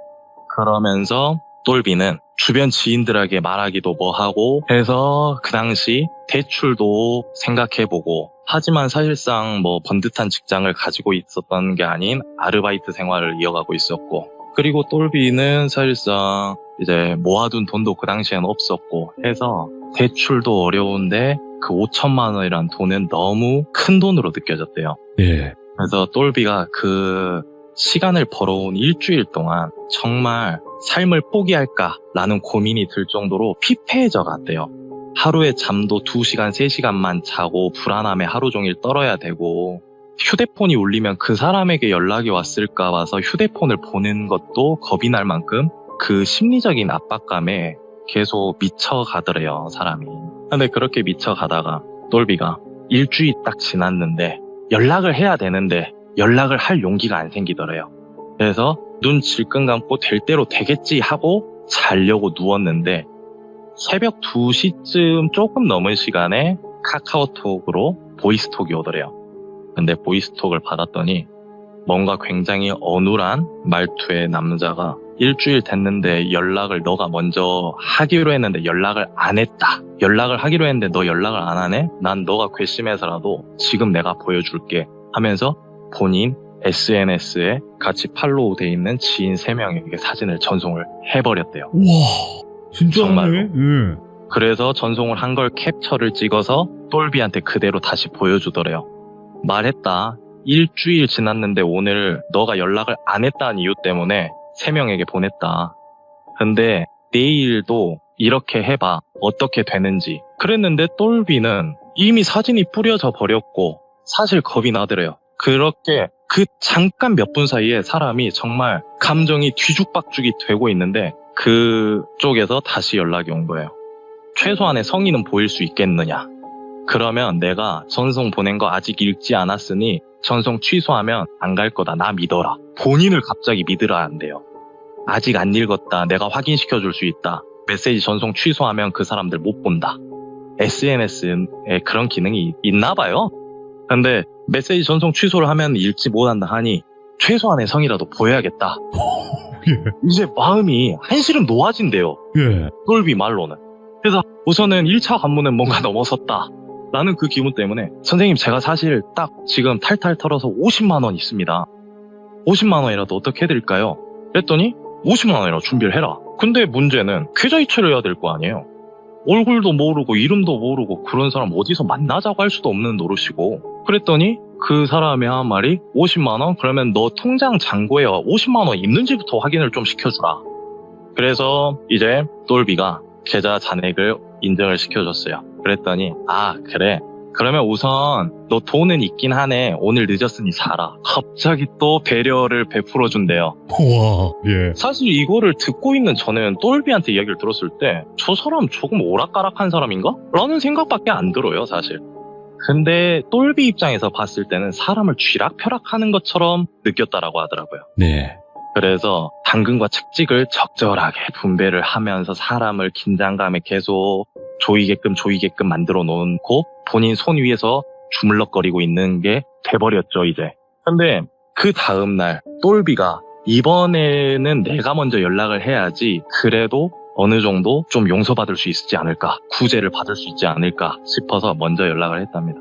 그러면서 똘비는 주변 지인들에게 말하기도 뭐하고 해서 그 당시 대출도 생각해보고 하지만 사실상 뭐 번듯한 직장을 가지고 있었던 게 아닌 아르바이트 생활을 이어가고 있었고 그리고 똘비는 사실상 이제 모아둔 돈도 그 당시에는 없었고 해서 대출도 어려운데 그 5천만 원이란 돈은 너무 큰 돈으로 느껴졌대요. 예. 그래서 똘비가 그 시간을 벌어온 일주일 동안 정말 삶을 포기할까라는 고민이 들 정도로 피폐해져 갔대요. 하루에 잠도 2시간, 3시간만 자고 불안함에 하루 종일 떨어야 되고 휴대폰이 울리면 그 사람에게 연락이 왔을까 봐서 휴대폰을 보는 것도 겁이 날 만큼 그 심리적인 압박감에 계속 미쳐가더래요, 사람이. 근데 그렇게 미쳐가다가 똘비가 일주일 딱 지났는데 연락을 해야 되는데 연락을 할 용기가 안 생기더래요. 그래서 눈 질끈 감고 될 대로 되겠지 하고 자려고 누웠는데 새벽 2시쯤 조금 넘은 시간에 카카오톡으로 보이스톡이 오더래요. 근데 보이스톡을 받았더니 뭔가 굉장히 어눌한 말투의 남자가 일주일 됐는데 연락을 너가 먼저 하기로 했는데 연락을 안 했다. 연락을 하기로 했는데 너 연락을 안 하네? 난 너가 괘씸해서라도 지금 내가 보여줄게 하면서 본인 SNS에 같이 팔로우 돼 있는 지인 3명에게 사진을 전송을 해버렸대요. 우와, 진짜 정말로. 하네? 예. 그래서 전송을 한 걸 캡처를 찍어서 똘비한테 그대로 다시 보여주더래요. 말했다. 일주일 지났는데 오늘 너가 연락을 안 했다는 이유 때문에 3명에게 보냈다. 근데 내일도 이렇게 해봐. 어떻게 되는지. 그랬는데 똘비는 이미 사진이 뿌려져 버렸고 사실 겁이 나더래요. 그렇게 그 잠깐 몇 분 사이에 사람이 정말 감정이 뒤죽박죽이 되고 있는데 그쪽에서 다시 연락이 온 거예요. 최소한의 성의는 보일 수 있겠느냐. 그러면 내가 전송 보낸 거 아직 읽지 않았으니 전송 취소하면 안 갈 거다. 나 믿어라. 본인을 갑자기 믿으라 한대요. 아직 안 읽었다. 내가 확인시켜 줄 수 있다. 메시지 전송 취소하면 그 사람들 못 본다. SNS에 그런 기능이 있나 봐요. 근데 메시지 전송 취소를 하면 읽지 못한다 하니 최소한의 성의라도 보여야겠다. 예. 이제 마음이 한시름 놓아진대요. 예. 똘비 말로는. 그래서 우선은 1차 관문은 뭔가 넘어섰다. 라는 그 기분 때문에 선생님 제가 사실 딱 지금 탈탈 털어서 50만 원 있습니다. 50만 원이라도 어떻게 해드릴까요? 그랬더니 50만 원이라도 준비를 해라. 근데 문제는 계좌이체를 해야 될 거 아니에요. 얼굴도 모르고 이름도 모르고 그런 사람 어디서 만나자고 할 수도 없는 노릇이고. 그랬더니 그 사람이 한 말이 50만 원? 그러면 너 통장 잔고에 50만 원 있는지부터 확인을 좀 시켜주라. 그래서 이제 똘비가 계좌 잔액을 인정을 시켜줬어요. 그랬더니 그래. 그러면 우선 너 돈은 있긴 하네. 오늘 늦었으니 자라. 갑자기 또 배려를 베풀어준대요. 와, 예. 사실 이거를 듣고 있는 저는 똘비한테 이야기를 들었을 때 저 사람 조금 오락가락한 사람인가? 라는 생각밖에 안 들어요, 사실. 근데 똘비 입장에서 봤을 때는 사람을 쥐락펴락하는 것처럼 느꼈다라고 하더라고요. 네. 그래서 당근과 책찍을 적절하게 분배를 하면서 사람을 긴장감에 계속 조이게끔 만들어 놓고 본인 손 위에서 주물럭거리고 있는 게 돼버렸죠, 이제. 근데 그 다음날 똘비가 이번에는 내가 먼저 연락을 해야지 그래도 어느 정도 좀 용서받을 수 있지 않을까, 구제를 받을 수 있지 않을까 싶어서 먼저 연락을 했답니다.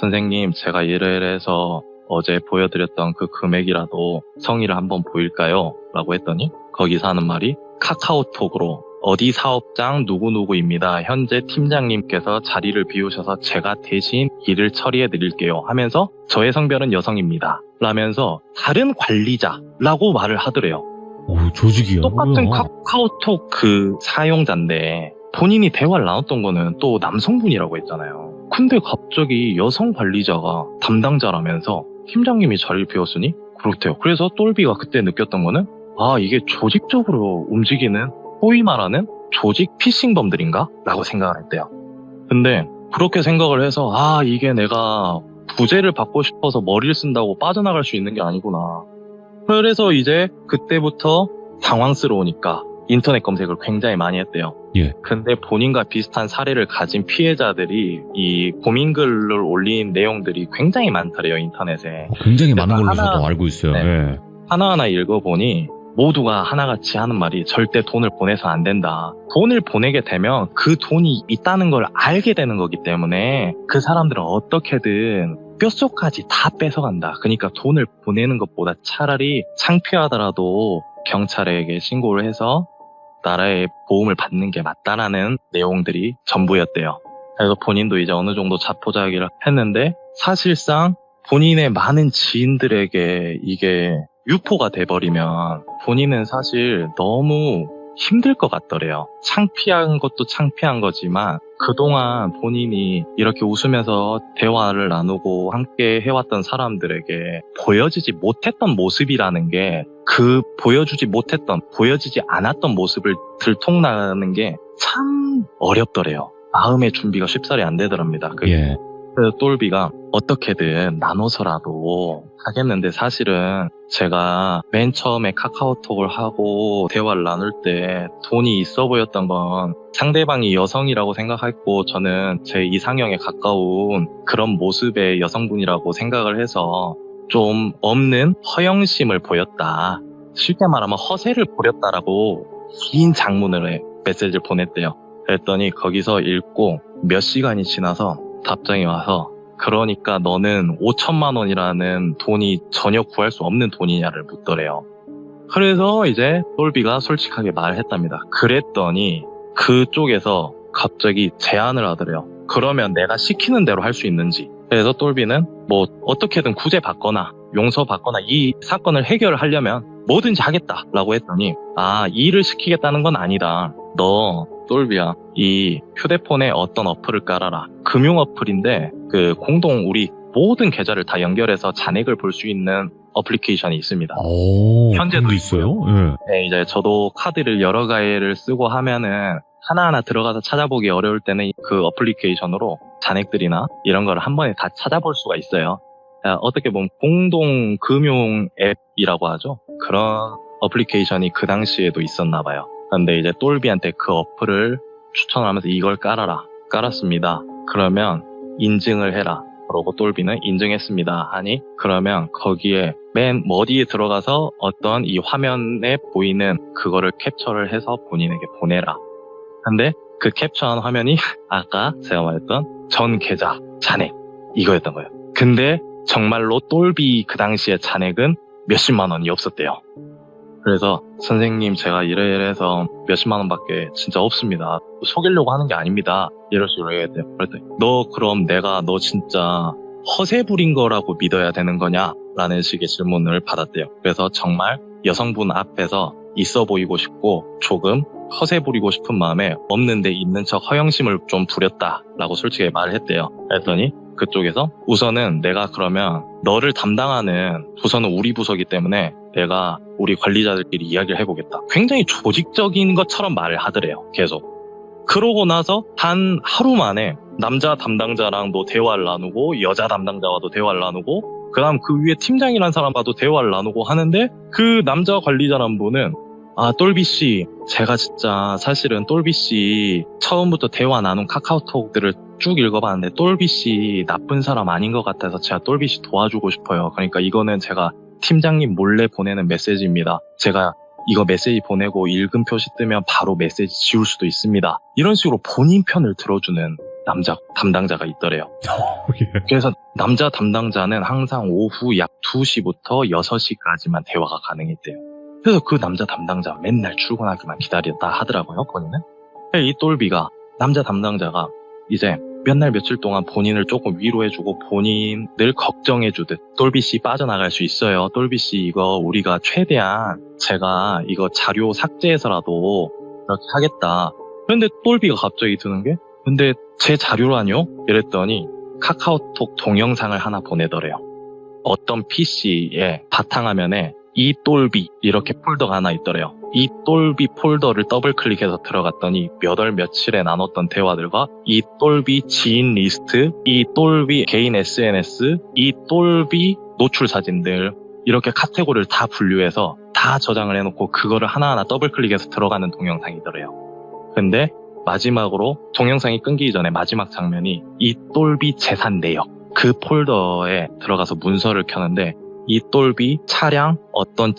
선생님, 제가 이래서 어제 보여드렸던 그 금액이라도 성의를 한번 보일까요? 라고 했더니 거기서 하는 말이 카카오톡으로 어디 사업장 누구누구입니다. 현재 팀장님께서 자리를 비우셔서 제가 대신 일을 처리해 드릴게요 하면서 저의 성별은 여성입니다 라면서 다른 관리자라고 말을 하더래요. 오, 조직이야. 똑같은 뭐야. 카카오톡 그 사용자인데 본인이 대화를 나눴던 거는 또 남성분이라고 했잖아요. 근데 갑자기 여성 관리자가 담당자라면서 팀장님이 자리를 비웠으니 그렇대요. 그래서 똘비가 그때 느꼈던 거는 이게 조직적으로 움직이는 소위 말하는 조직 피싱범들인가? 라고 생각을 했대요. 근데 그렇게 생각을 해서 이게 내가 구제를 받고 싶어서 머리를 쓴다고 빠져나갈 수 있는 게 아니구나. 그래서 이제 그때부터 당황스러우니까 인터넷 검색을 굉장히 많이 했대요. 예. 근데 본인과 비슷한 사례를 가진 피해자들이 이 고민글을 올린 내용들이 굉장히 많더래요, 인터넷에. 굉장히 많은 걸로 하나- 저도 알고 있어요. 네. 예. 하나하나 읽어보니 모두가 하나같이 하는 말이 절대 돈을 보내서 안 된다. 돈을 보내게 되면 그 돈이 있다는 걸 알게 되는 거기 때문에 그 사람들은 어떻게든 뼛속까지 다 뺏어간다. 그러니까 돈을 보내는 것보다 차라리 창피하더라도 경찰에게 신고를 해서 나라의 보험을 받는 게 맞다라는 내용들이 전부였대요. 그래서 본인도 이제 어느 정도 자포자기를 했는데 사실상 본인의 많은 지인들에게 이게 유포가 돼버리면 본인은 사실 너무 힘들 것 같더래요. 창피한 것도 창피한 거지만 그동안 본인이 이렇게 웃으면서 대화를 나누고 함께 해왔던 사람들에게 보여지지 못했던 모습이라는 게 그 보여지지 않았던 모습을 들통나는 게 참 어렵더래요. 마음의 준비가 쉽사리 안 되더랍니다. 그게. 예. 그래서 똘비가 어떻게든 나눠서라도 하겠는데 사실은 제가 맨 처음에 카카오톡을 하고 대화를 나눌 때 돈이 있어 보였던 건 상대방이 여성이라고 생각했고 저는 제 이상형에 가까운 그런 모습의 여성분이라고 생각을 해서 좀 없는 허영심을 보였다. 쉽게 말하면 허세를 부렸다라고 긴 장문을 메시지를 보냈대요. 그랬더니 거기서 읽고 몇 시간이 지나서 답장이 와서 그러니까 너는 5천만 원이라는 돈이 전혀 구할 수 없는 돈이냐를 묻더래요. 그래서 이제 똘비가 솔직하게 말했답니다. 그랬더니 그쪽에서 갑자기 제안을 하더래요. 그러면 내가 시키는 대로 할 수 있는지. 그래서 똘비는 뭐 어떻게든 구제받거나 용서받거나 이 사건을 해결하려면 뭐든지 하겠다라고 했더니 일을 시키겠다는 건 아니다. 너 똘비야 이 휴대폰에 어떤 어플을 깔아라. 금융 어플인데 그 공동 우리 모든 계좌를 다 연결해서 잔액을 볼 수 있는 어플리케이션이 있습니다. 현재도 그런 게 있어요? 예. 네, 이제 저도 카드를 여러 가지를 쓰고 하면은 하나하나 들어가서 찾아보기 어려울 때는 그 어플리케이션으로 잔액들이나 이런 거를 한 번에 다 찾아볼 수가 있어요. 어떻게 보면 공동 금융 앱이라고 하죠. 그런 어플리케이션이 그 당시에도 있었나 봐요. 근데 이제 똘비한테 그 어플을 추천하면서 이걸 깔아라. 깔았습니다. 그러면 인증을 해라. 그러고 똘비는 인증했습니다. 하니 그러면 거기에 맨 어디에 들어가서 어떤 이 화면에 보이는 그거를 캡처를 해서 본인에게 보내라. 근데 그 캡처한 화면이 아까 제가 말했던 전 계좌 잔액 이거였던 거예요. 근데 정말로 똘비 그 당시에 잔액은 몇십만 원이 없었대요. 그래서 선생님 제가 이래서 몇십만 원밖에 진짜 없습니다. 속이려고 하는 게 아닙니다. 이럴 식으로 얘기했대요. 그랬더니 너 그럼 내가 너 진짜 허세 부린 거라고 믿어야 되는 거냐? 라는 식의 질문을 받았대요. 그래서 정말 여성분 앞에서 있어 보이고 싶고 조금 허세 부리고 싶은 마음에 없는데 있는 척 허영심을 좀 부렸다라고 솔직히 말을 했대요. 그랬더니 그쪽에서 우선은 내가 그러면 너를 담당하는 부서는 우리 부서이기 때문에 내가 우리 관리자들끼리 이야기를 해보겠다. 굉장히 조직적인 것처럼 말을 하더래요. 계속. 그러고 나서 단 하루 만에 남자 담당자랑도 대화를 나누고 여자 담당자와도 대화를 나누고 그다음 그 위에 팀장이란 사람과도 대화를 나누고 하는데 그 남자 관리자란 분은 똘비씨 제가 진짜 사실은 똘비씨 처음부터 대화 나눈 카카오톡들을 쭉 읽어봤는데 똘비씨 나쁜 사람 아닌 것 같아서 제가 똘비씨 도와주고 싶어요. 그러니까 이거는 제가 팀장님 몰래 보내는 메시지입니다. 제가 이거 메시지 보내고 읽음 표시 뜨면 바로 메시지 지울 수도 있습니다. 이런 식으로 본인 편을 들어주는 남자 담당자가 있더래요. 그래서 남자 담당자는 항상 오후 약 2시부터 6시까지만 대화가 가능했대요. 그래서 그 남자 담당자 맨날 출근하기만 기다렸다 하더라고요. 거기는. 이 똘비가 남자 담당자가 이제 몇 날 며칠 동안 본인을 조금 위로해주고 본인을 걱정해주듯 똘비씨 빠져나갈 수 있어요. 똘비씨 이거 우리가 최대한 제가 이거 자료 삭제해서라도 이렇게 하겠다. 그런데 똘비가 갑자기 드는 게 근데 제 자료라뇨? 이랬더니 카카오톡 동영상을 하나 보내더래요. 어떤 PC의 바탕화면에 이 똘비 이렇게 폴더가 하나 있더래요. 이 똘비 폴더를 더블 클릭해서 들어갔더니 몇 월 며칠에 나눴던 대화들과 이 똘비 지인 리스트, 이 똘비 개인 SNS, 이 똘비 노출 사진들 이렇게 카테고리를 다 분류해서 다 저장을 해놓고 그거를 하나하나 더블 클릭해서 들어가는 동영상이더래요. 근데 마지막으로 동영상이 끊기기 전에 마지막 장면이 이 똘비 재산 내역 그 폴더에 들어가서 문서를 켜는데 이 똘비 차량, 어떤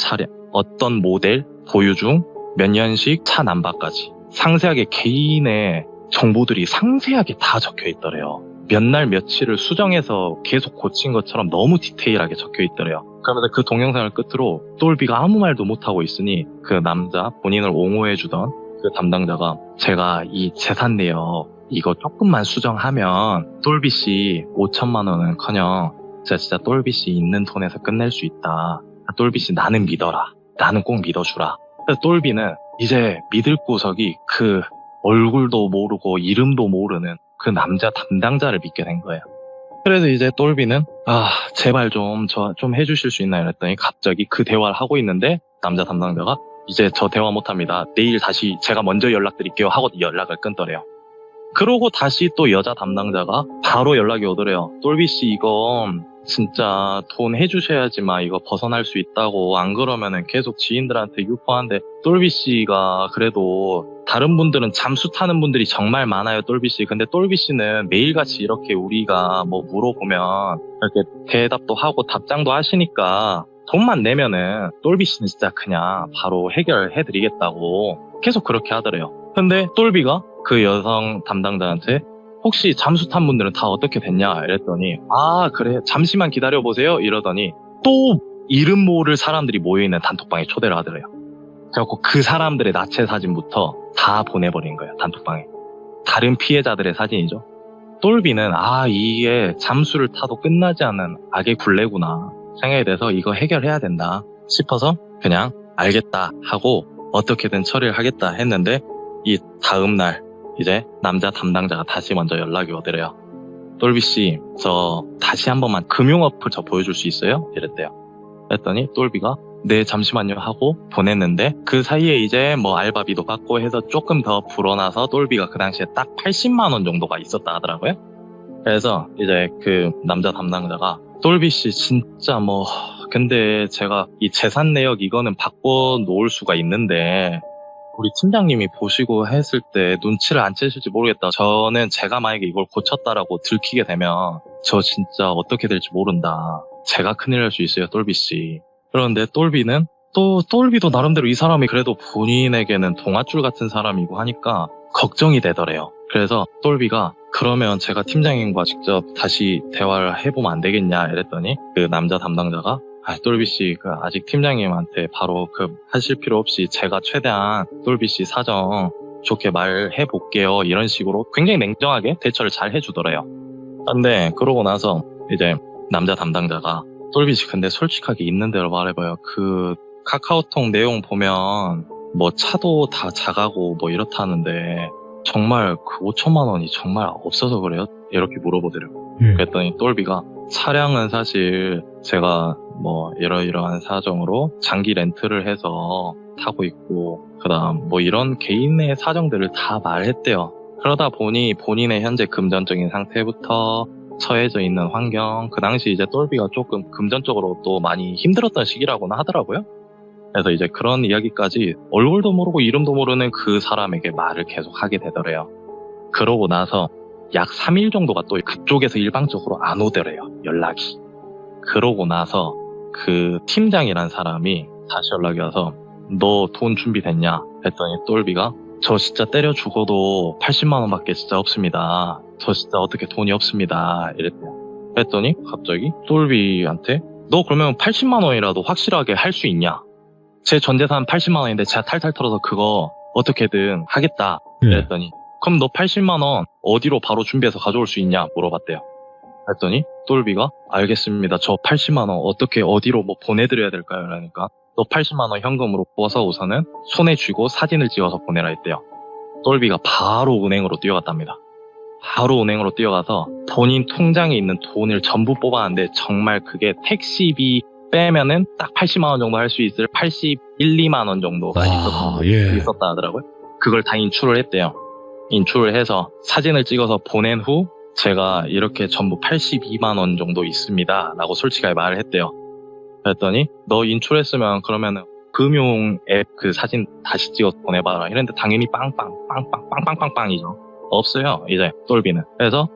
모델, 보유 중, 몇 년식, 차 남바까지 상세하게 개인의 정보들이 상세하게 다 적혀 있더래요. 몇 날 며칠을 수정해서 계속 고친 것처럼 너무 디테일하게 적혀 있더래요. 그러면서 그 동영상을 끝으로 똘비가 아무 말도 못하고 있으니 그 남자, 본인을 옹호해주던 그 담당자가 제가 이 재산 내역 이거 조금만 수정하면 똘비씨 5천만 원은커녕 진짜 똘비씨 있는 돈에서 끝낼 수 있다. 똘비씨 나는 믿어라. 나는 꼭 믿어주라. 그래서 똘비는 이제 믿을 구석이 그 얼굴도 모르고 이름도 모르는 그 남자 담당자를 믿게 된 거예요. 그래서 이제 똘비는 제발 좀 해주실 수 있나요? 그랬더니 갑자기 그 대화를 하고 있는데 남자 담당자가 이제 저 대화 못합니다. 내일 다시 제가 먼저 연락드릴게요 하고 연락을 끊더래요. 그러고 다시 또 여자 담당자가 바로 연락이 오더래요. 똘비씨 이거 진짜 돈 해주셔야지만 이거 벗어날 수 있다고, 안 그러면은 계속 지인들한테 유포한데, 똘비씨가 그래도 다른 분들은 잠수 타는 분들이 정말 많아요, 똘비씨. 근데 똘비씨는 매일같이 이렇게 우리가 뭐 물어보면 이렇게 대답도 하고 답장도 하시니까 돈만 내면은 똘비씨는 진짜 그냥 바로 해결해드리겠다고 계속 그렇게 하더래요. 근데 똘비가 그 여성 담당자한테 혹시 잠수 탄 분들은 다 어떻게 됐냐 이랬더니, 아 그래 잠시만 기다려보세요 이러더니 또 이름 모를 사람들이 모여있는 단톡방에 초대를 하더래요. 그래갖고 그 사람들의 나체 사진부터 다 보내버린 거예요, 단톡방에. 다른 피해자들의 사진이죠. 똘비는 이게 잠수를 타도 끝나지 않는 악의 굴레구나 생각이 돼서 이거 해결해야 된다 싶어서 그냥 알겠다 하고 어떻게든 처리를 하겠다 했는데, 이 다음날 이제 남자 담당자가 다시 먼저 연락이 오더래요. 똘비씨 저 다시 한 번만 금융어플 저 보여줄 수 있어요? 이랬대요. 그랬더니 똘비가 네 잠시만요 하고 보냈는데, 그 사이에 이제 뭐 알바비도 받고 해서 조금 더 불어나서 똘비가 그 당시에 딱 80만 원 정도가 있었다 하더라고요. 그래서 이제 그 남자 담당자가 똘비씨 진짜 뭐 근데 제가 이 재산 내역 이거는 바꿔 놓을 수가 있는데 우리 팀장님이 보시고 했을 때 눈치를 안 채실지 모르겠다. 저는 제가 만약에 이걸 고쳤다라고 들키게 되면 저 진짜 어떻게 될지 모른다. 제가 큰일 날 수 있어요, 똘비씨. 그런데 똘비는 또 똘비도 나름대로 이 사람이 그래도 본인에게는 동아줄 같은 사람이고 하니까 걱정이 되더래요. 그래서 똘비가 그러면 제가 팀장님과 직접 다시 대화를 해보면 안 되겠냐 이랬더니 그 남자 담당자가 똘비씨 아직 팀장님한테 바로 하실 필요 없이 제가 최대한 똘비씨 사정 좋게 말해볼게요 이런 식으로 굉장히 냉정하게 대처를 잘 해주더래요. 근데 그러고 나서 이제 남자 담당자가 똘비씨 근데 솔직하게 있는 대로 말해봐요. 그 카카오톡 내용 보면 뭐 차도 다 작아고 뭐 이렇다는데 정말 그 5천만 원이 정말 없어서 그래요? 이렇게 물어보더래요. 그랬더니 똘비가 차량은 사실 제가 뭐 이러이러한 사정으로 장기 렌트를 해서 타고 있고 그다음 뭐 이런 개인의 사정들을 다 말했대요. 그러다 보니 본인의 현재 금전적인 상태부터 처해져 있는 환경, 그 당시 이제 똘비가 조금 금전적으로 또 많이 힘들었던 시기라고는 하더라고요. 그래서 이제 그런 이야기까지 얼굴도 모르고 이름도 모르는 그 사람에게 말을 계속 하게 되더래요. 그러고 나서 약 3일 정도가 또 그쪽에서 일방적으로 안 오더래요, 연락이. 그러고 나서 그 팀장이란 사람이 다시 연락이 와서 너 돈 준비됐냐? 했더니 똘비가 저 진짜 때려 죽어도 80만 원밖에 진짜 없습니다. 저 진짜 어떻게 돈이 없습니다. 이랬대요. 했더니 갑자기 똘비한테 너 그러면 80만 원이라도 확실하게 할 수 있냐? 제 전재산 80만 원인데 제가 탈탈 털어서 그거 어떻게든 하겠다. 그랬더니 그럼 너 80만 원 어디로 바로 준비해서 가져올 수 있냐? 물어봤대요. 그랬더니 똘비가 알겠습니다. 저 80만 원 어떻게 어디로 뭐 보내드려야 될까요? 그러니까 너 80만 원 현금으로 뽑아서 우선은 손에 쥐고 사진을 찍어서 보내라 했대요. 똘비가 바로 은행으로 뛰어갔답니다. 바로 은행으로 뛰어가서 본인 통장에 있는 돈을 전부 뽑았는데 정말 그게 택시비 빼면은 딱 80만 원 정도 할 수 있을 81, 2만 원 정도가 있었다 하더라고요. 그걸 다 인출을 했대요. 인출을 해서 사진을 찍어서 보낸 후 제가 이렇게 전부 82만 원 정도 있습니다 라고 솔직하게 말을 했대요. 그랬더니 너 인출했으면 그러면은 금융 앱 그 사진 다시 찍어서 보내봐라. 이랬는데 당연히 빵빵이죠. 없어요 이제 똘비는. 그래서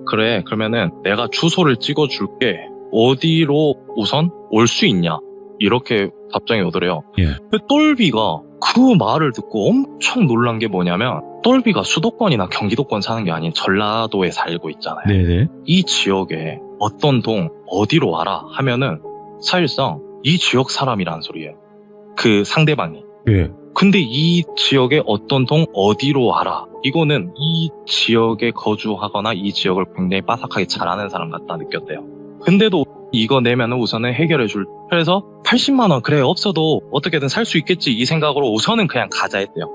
그래 그러면은 내가 주소를 찍어줄게. 어디로 우선 올 수 있냐? 이렇게 답장이 오더래요. 근데 똘비가 그 말을 듣고 엄청 놀란 게 뭐냐면 똘비가 수도권이나 경기도권 사는 게 아닌 전라도에 살고 있잖아요. 네네. 이 지역에 어떤 동 어디로 와라 하면은 사실상 이 지역 사람이란 소리예요. 그 상대방이. 근데 이 지역의 어떤 동 어디로 와라. 이거는 이 지역에 거주하거나 이 지역을 굉장히 빠삭하게 잘 아는 사람 같다 느꼈대요. 근데도 이거 내면은 우선은 해결해줄. 그래서 80만 원 그래 없어도 어떻게든 살 수 있겠지 이 생각으로 우선은 그냥 가자 했대요.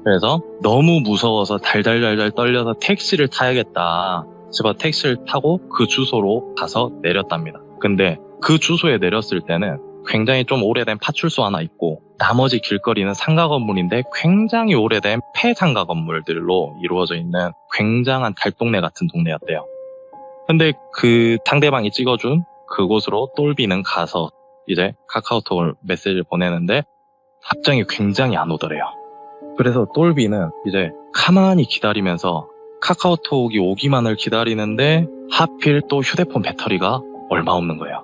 그래서 너무 무서워서 달달달달 떨려서 택시를 타야겠다 싶어 택시를 타고 그 주소로 가서 내렸답니다. 근데 그 주소에 내렸을 때는 굉장히 좀 오래된 파출소 하나 있고 나머지 길거리는 상가 건물인데 굉장히 오래된 폐상가 건물들로 이루어져 있는 굉장한 달동네 같은 동네였대요. 근데 그 상대방이 찍어준 그곳으로 똘비는 가서 이제 카카오톡을 메시지를 보내는데 답장이 굉장히 안 오더래요. 그래서 똘비는 이제 가만히 기다리면서 카카오톡이 오기만을 기다리는데 하필 또 휴대폰 배터리가 얼마 없는 거예요.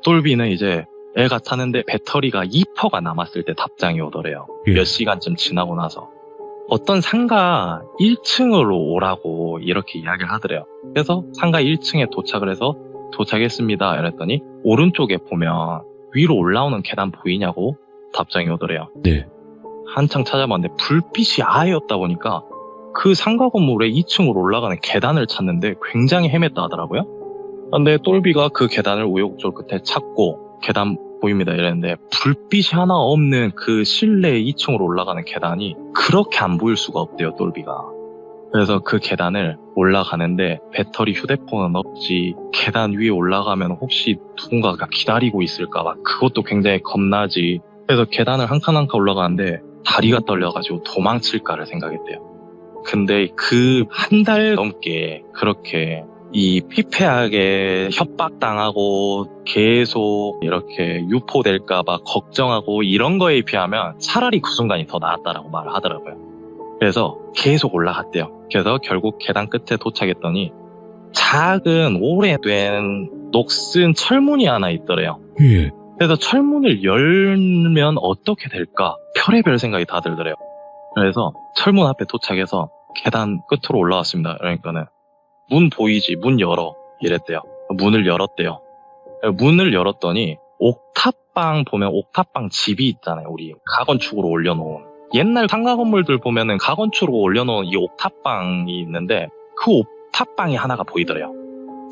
똘비는 이제 애가 타는데 배터리가 2%가 남았을 때 답장이 오더래요. 예. 몇 시간쯤 지나고 나서. 어떤 상가 1층으로 오라고 이렇게 이야기를 하더래요. 그래서 상가 1층에 도착을 해서 도착했습니다. 이랬더니 오른쪽에 보면 위로 올라오는 계단 보이냐고 답장이 오더래요. 네. 한창 찾아봤는데 불빛이 아예 없다 보니까 그 상가 건물의 2층으로 올라가는 계단을 찾는데 굉장히 헤맸다 하더라고요. 근데 똘비가 그 계단을 우여곡절 끝에 찾고 계단 보입니다 이랬는데 불빛이 하나 없는 그 실내 2층으로 올라가는 계단이 그렇게 안 보일 수가 없대요, 똘비가. 그래서 그 계단을 올라가는데 배터리 휴대폰은 없지, 계단 위에 올라가면 혹시 누군가가 기다리고 있을까 봐 그것도 굉장히 겁나지. 그래서 계단을 한 칸 한 칸 올라가는데 다리가 떨려가지고 도망칠까를 생각했대요. 근데 그 한 달 넘게 그렇게 이 피폐하게 협박당하고 계속 이렇게 유포될까봐 걱정하고 이런 거에 비하면 차라리 그 순간이 더 나았다라고 말을 하더라고요. 그래서 계속 올라갔대요. 그래서 결국 계단 끝에 도착했더니 작은 오래된 녹슨 철문이 하나 있더래요. 예. 그래서 철문을 열면 어떻게 될까 별의별 생각이 다 들더래요. 그래서 철문 앞에 도착해서 계단 끝으로 올라왔습니다. 그러니까는 문 보이지? 문 열어. 이랬대요. 문을 열었대요. 문을 열었더니 옥탑방 보면 옥탑방 집이 있잖아요. 우리 가건축으로 올려놓은. 옛날 상가 건물들 보면은 가건축으로 올려놓은 이 옥탑방이 있는데 그 옥탑방이 하나가 보이더래요.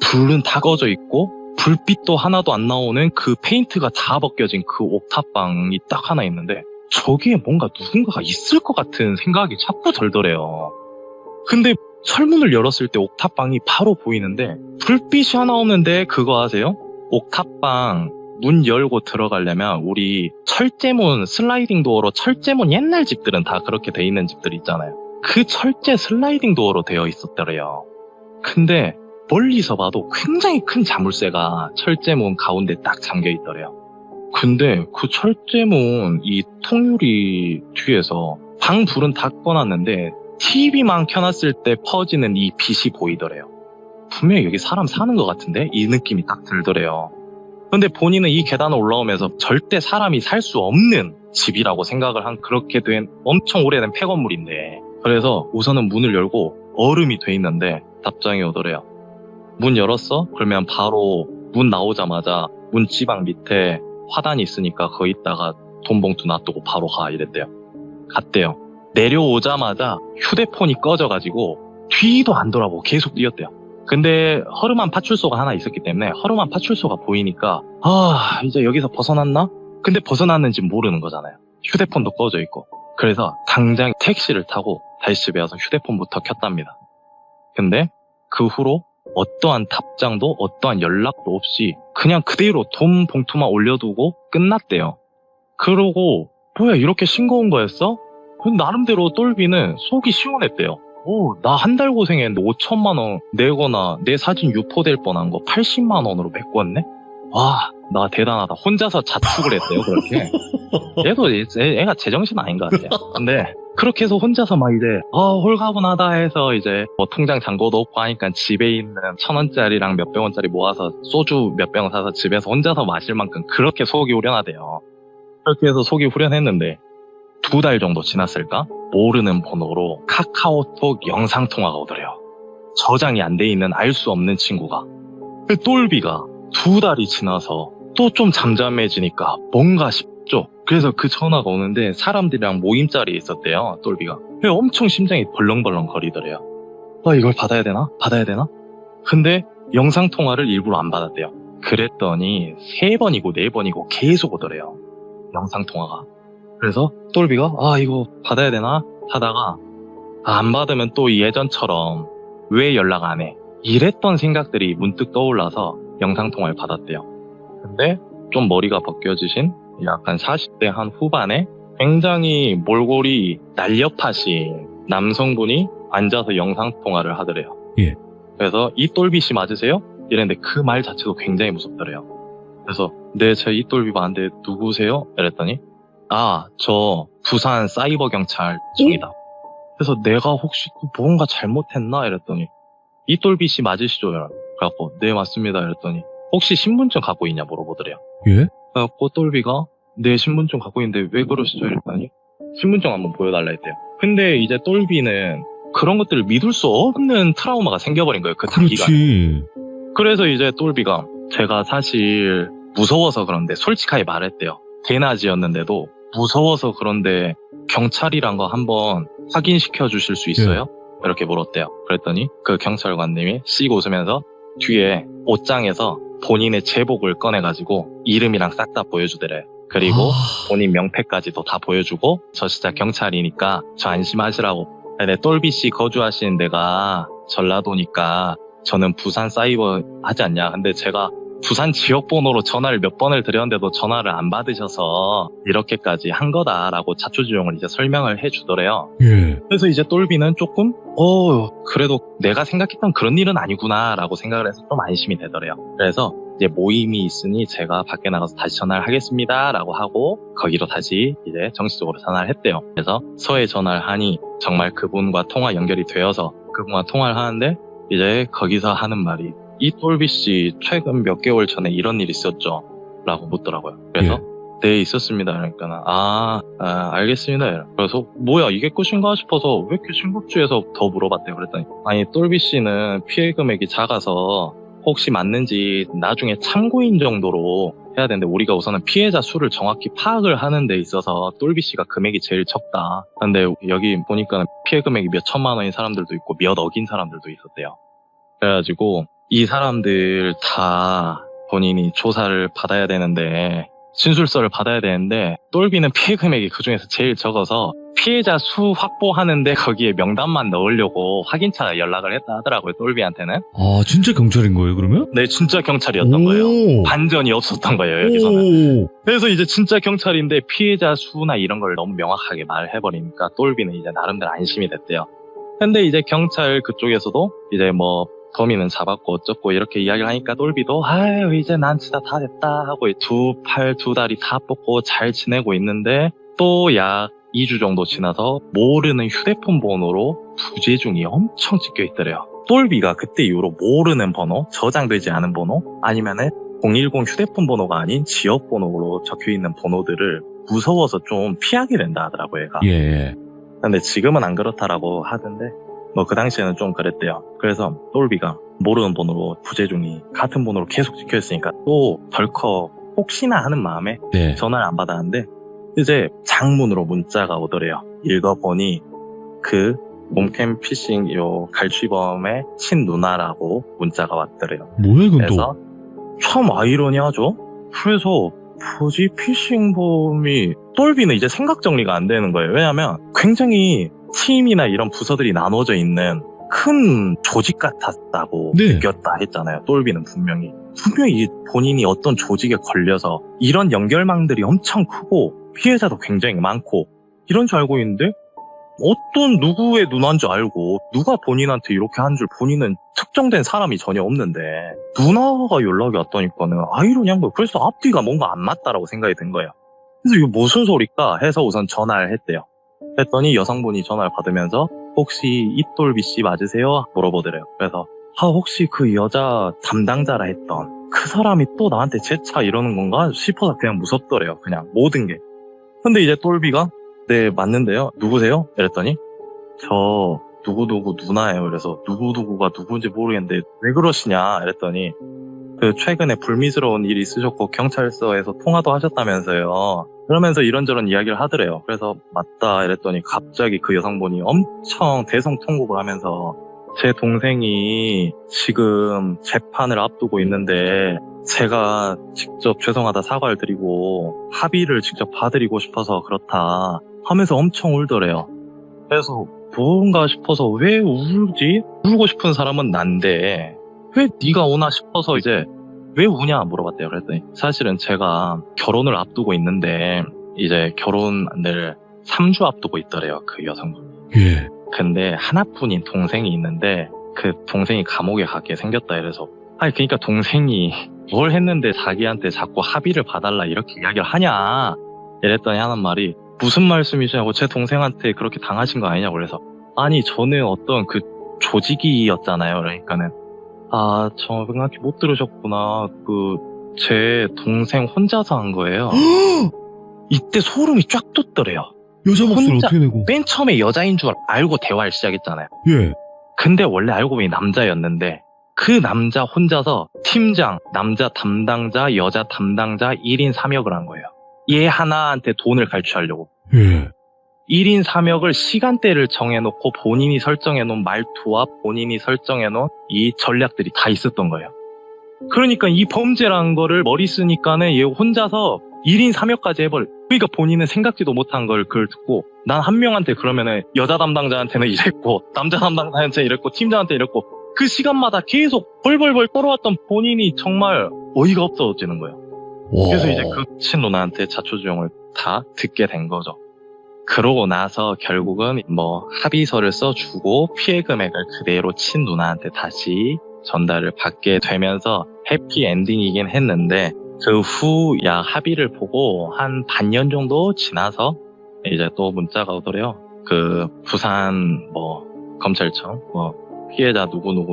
불은 다 꺼져 있고 불빛도 하나도 안 나오는 그 페인트가 다 벗겨진 그 옥탑방이 딱 하나 있는데 저기에 뭔가 누군가가 있을 것 같은 생각이 자꾸 들더래요. 근데 철문을 열었을 때 옥탑방이 바로 보이는데 불빛이 하나 없는데 그거 아세요? 옥탑방 문 열고 들어가려면 우리 철제문 슬라이딩 도어로 철제문 옛날 집들은 다 그렇게 돼 있는 집들 있잖아요. 그 철제 슬라이딩 도어로 되어 있었더래요. 근데 멀리서 봐도 굉장히 큰 자물쇠가 철제문 가운데 딱 잠겨 있더래요. 근데 그 철제문 이 통유리 뒤에서 방 불은 다 꺼놨는데 TV만 켜놨을 때 퍼지는 이 빛이 보이더래요. 분명히 여기 사람 사는 것 같은데? 이 느낌이 딱 들더래요. 근데 본인은 이 계단을 올라오면서 절대 사람이 살 수 없는 집이라고 생각을 한 그렇게 된 엄청 오래된 폐건물인데 그래서 우선은 문을 열고 얼음이 돼 있는데 답장이 오더래요. 문 열었어? 그러면 바로 문 나오자마자 문지방 밑에 화단이 있으니까 거기 있다가 돈 봉투 놔두고 바로 가 이랬대요. 갔대요. 내려오자마자 휴대폰이 꺼져가지고 뒤도 안 돌아보고 계속 뛰었대요. 근데 허름한 파출소가 하나 있었기 때문에 허름한 파출소가 보이니까 이제 여기서 벗어났나? 근데 벗어났는지 모르는 거잖아요. 휴대폰도 꺼져 있고. 그래서 당장 택시를 타고 다시 집에 와서 휴대폰부터 켰답니다. 근데 그 후로 어떠한 답장도 어떠한 연락도 없이 그냥 그대로 돈 봉투만 올려두고 끝났대요. 그러고 뭐야 이렇게 싱거운 거였어? 나름대로 똘비는 속이 시원했대요. 나 한 달 고생했는데 5천만 원 내거나 내 사진 유포될 뻔한 거 80만 원으로 메꿨네? 와, 나 대단하다. 혼자서 자축을 했대요, 그렇게. 얘도 애가 제정신 아닌 것 같아요. 근데 그렇게 해서 혼자서 막 이제 홀가분하다 해서 이제 뭐 통장 잔고도 없고 하니까 집에 있는 1,000원짜리랑 몇백 원짜리 모아서 소주 몇 병 사서 집에서 혼자서 마실 만큼 그렇게 속이 후련하대요. 그렇게 해서 속이 후련했는데 2달 정도 지났을까? 모르는 번호로 카카오톡 영상통화가 오더래요. 저장이 안 돼 있는 알 수 없는 친구가. 똘비가 2달이 지나서 또 좀 잠잠해지니까 뭔가 싶죠. 그래서 그 전화가 오는데 사람들이랑 모임 자리에 있었대요, 똘비가. 엄청 심장이 벌렁벌렁 거리더래요. 이걸 받아야 되나? 받아야 되나? 근데 영상통화를 일부러 안 받았대요. 그랬더니 3번이고 4번이고 계속 오더래요, 영상통화가. 그래서 똘비가 이거 받아야 되나 하다가 안 받으면 또 예전처럼 왜 연락 안 해? 이랬던 생각들이 문득 떠올라서 영상통화를 받았대요. 근데 좀 머리가 벗겨지신 약간 40대 한 후반에 굉장히 몰골이 날렵하신 남성분이 앉아서 영상통화를 하더래요. 예. 그래서 이똘비 씨 맞으세요? 이랬는데 그 말 자체도 굉장히 무섭더래요. 그래서 네, 제 이똘비 맞는데 누구세요? 이랬더니 저 부산 사이버 경찰청이다. 그래서 내가 혹시 뭔가 잘못했나? 이랬더니 이똘비 씨 맞으시죠? 그래갖고 네, 맞습니다. 이랬더니 혹시 신분증 갖고 있냐 물어보더래요. 예? 그래갖고 똘비가 네, 신분증 갖고 있는데 왜 그러시죠? 이랬더니 신분증 한번 보여달라 했대요. 근데 이제 똘비는 그런 것들을 믿을 수 없는 트라우마가 생겨버린 거예요. 그 단기간에. 그렇지. 그래서 이제 똘비가 제가 사실 무서워서 그런데 솔직하게 말했대요. 개나지였는데도 무서워서 그런데 경찰이란 거 한번 확인시켜 주실 수 있어요? 이렇게 물었대요. 그랬더니 그 경찰관님이 씩 웃으면서 뒤에 옷장에서 본인의 제복을 꺼내가지고 이름이랑 싹 다 보여주더래요. 그리고 본인 명패까지도 다 보여주고 저 진짜 경찰이니까 저 안심하시라고. 근데 똘비씨 거주하시는 데가 전라도니까 저는 부산 사이버 하지 않냐. 근데 제가 부산 지역 번호로 전화를 몇 번을 드렸는데도 전화를 안 받으셔서 이렇게까지 한 거다라고 자초지종을 이제 설명을 해주더래요. 예. 그래서 이제 똘비는 조금 그래도 내가 생각했던 그런 일은 아니구나라고 생각을 해서 좀 안심이 되더래요. 그래서 이제 모임이 있으니 제가 밖에 나가서 다시 전화를 하겠습니다라고 하고 거기로 다시 이제 정식적으로 전화를 했대요. 그래서 서해 전화를 하니 정말 그분과 통화 연결이 되어서 그분과 통화를 하는데 이제 거기서 하는 말이 이 똘비 씨 최근 몇 개월 전에 이런 일이 있었죠? 라고 묻더라고요. 그래서 네, 있었습니다. 그러니까 알겠습니다. 그래서 뭐야 이게 끝인가 싶어서 왜 이렇게 심각주해서 더 물어봤대요. 그랬더니 아니 똘비 씨는 피해 금액이 작아서 혹시 맞는지 나중에 참고인 정도로 해야 되는데 우리가 우선은 피해자 수를 정확히 파악을 하는 데 있어서 똘비 씨가 금액이 제일 적다. 근데 여기 보니까 피해 금액이 몇 천만 원인 사람들도 있고 몇 억인 사람들도 있었대요. 그래가지고 이 사람들 다 본인이 조사를 받아야 되는데 진술서를 받아야 되는데 똘비는 피해 금액이 그중에서 제일 적어서 피해자 수 확보하는데 거기에 명단만 넣으려고 확인차 연락을 했다 하더라고요. 똘비한테는. 진짜 경찰인 거예요 그러면? 네, 진짜 경찰이었던 거예요. 반전이 없었던 거예요, 여기서는. 그래서 이제 진짜 경찰인데 피해자 수나 이런 걸 너무 명확하게 말해버리니까 똘비는 이제 나름대로 안심이 됐대요. 근데 이제 경찰 그쪽에서도 이제 뭐 범인은 잡았고 어쩌고 이렇게 이야기를 하니까 똘비도 아유 이제 난 진짜 다 됐다 하고 두 팔 두 다리 다 뻗고 잘 지내고 있는데 또 약 2주 정도 지나서 모르는 휴대폰 번호로 부재중이 엄청 찍혀 있더래요. 똘비가 그때 이후로 모르는 번호, 저장되지 않은 번호 아니면은 010 휴대폰 번호가 아닌 지역 번호로 적혀 있는 번호들을 무서워서 좀 피하게 된다 하더라고요, 얘가. 예. 근데 지금은 안 그렇다라고 하던데 뭐 그 당시에는 좀 그랬대요. 그래서 똘비가 모르는 번호로 부재중이 같은 번호로 계속 찍혀있으니까 또 덜컥 혹시나 하는 마음에 네. 전화를 안 받았는데 이제 장문으로 문자가 오더래요. 읽어보니 그 몸캠 피싱 요 갈취범의 친누나라고 문자가 왔더래요. 뭐야 이건 그래서 참 아이러니하죠. 그래서 뭐지 피싱범이 똘비는 이제 생각 정리가 안 되는 거예요. 왜냐하면 굉장히 팀이나 이런 부서들이 나눠져 있는 큰 조직 같았다고 느꼈다 했잖아요. 똘비는 분명히 본인이 어떤 조직에 걸려서 이런 연결망들이 엄청 크고 피해자도 굉장히 많고 이런 줄 알고 있는데 어떤 누구의 누나인 줄 알고 누가 본인한테 이렇게 한 줄 본인은 특정된 사람이 전혀 없는데 누나가 연락이 왔다니까는 아이러니한 거예요. 그래서 앞뒤가 뭔가 안 맞다라고 생각이 든 거예요. 그래서 이거 무슨 소리까 해서 우선 전화를 했대요. 했더니 여성분이 전화를 받으면서 혹시 이똘비 씨 맞으세요? 물어보더래요. 그래서 혹시 그 여자 담당자라 했던 그 사람이 또 나한테 재차 이러는 건가 싶어서 그냥 무섭더래요. 그냥 모든 게. 근데 이제 똘비가 네 맞는데요. 누구세요? 이랬더니 저 누구누구 누나예요. 그래서 누구누구가 누군지 모르겠는데 왜 그러시냐 이랬더니 그 최근에 불미스러운 일이 있으셨고 경찰서에서 통화도 하셨다면서요. 그러면서 이런저런 이야기를 하더래요. 그래서 맞다 이랬더니 갑자기 그 여성분이 엄청 대성통곡을 하면서 제 동생이 지금 재판을 앞두고 있는데 제가 직접 죄송하다 사과를 드리고 합의를 직접 봐드리고 싶어서 그렇다 하면서 엄청 울더래요. 그래서 뭔가 싶어서 왜 울지? 울고 싶은 사람은 난데 왜 네가 오나 싶어서 이제 왜 우냐 물어봤대요. 그랬더니 사실은 제가 결혼을 앞두고 있는데 이제 결혼을 3주 앞두고 있더래요. 그 여성분이. 예. 근데 하나뿐인 동생이 있는데 그 동생이 감옥에 가게 생겼다 이래서 아니 그러니까 동생이 뭘 했는데 자기한테 자꾸 합의를 봐달라 이렇게 이야기를 하냐 이랬더니 하는 말이 무슨 말씀이시냐고 제 동생한테 그렇게 당하신 거 아니냐고 그래서 아니 저는 어떤 그 조직이었잖아요. 그러니까는 아 저 생각해 못 들으셨구나. 그 제 동생 혼자서 한 거예요. 이때 소름이 쫙 돋더래요. 여자 목소리 혼자- 어떻게 내고? 맨 처음에 여자인 줄 알고 대화를 시작했잖아요. 예. 근데 원래 알고 보니 남자였는데 그 남자 혼자서 팀장, 남자 담당자, 여자 담당자 1인 3역을 한 거예요. 얘 하나한테 돈을 갈취하려고. 예. 1인 3역을 시간대를 정해놓고 본인이 설정해놓은 말투와 본인이 설정해놓은 이 전략들이 다 있었던 거예요. 그러니까 이 범죄라는 거를 머리 쓰니까는 얘 혼자서 1인 3역까지 해버려. 그러니까 본인은 생각지도 못한 걸 그걸 듣고 난 한 명한테 그러면은 여자 담당자한테는 이랬고 남자 담당자한테는 이랬고 팀장한테 이랬고 그 시간마다 계속 벌벌벌 떨어왔던 본인이 정말 어이가 없어지는 거예요. 그래서 이제 그 친 누나한테 자초지종을 다 듣게 된 거죠. 그러고 나서 결국은 뭐 합의서를 써주고 피해 금액을 그대로 친 누나한테 다시 전달을 받게 되면서 해피 엔딩이긴 했는데 그 후 약 합의를 보고 한 반년 정도 지나서 이제 또 문자가 오더래요. 그 부산 뭐 검찰청 뭐 피해자 누구는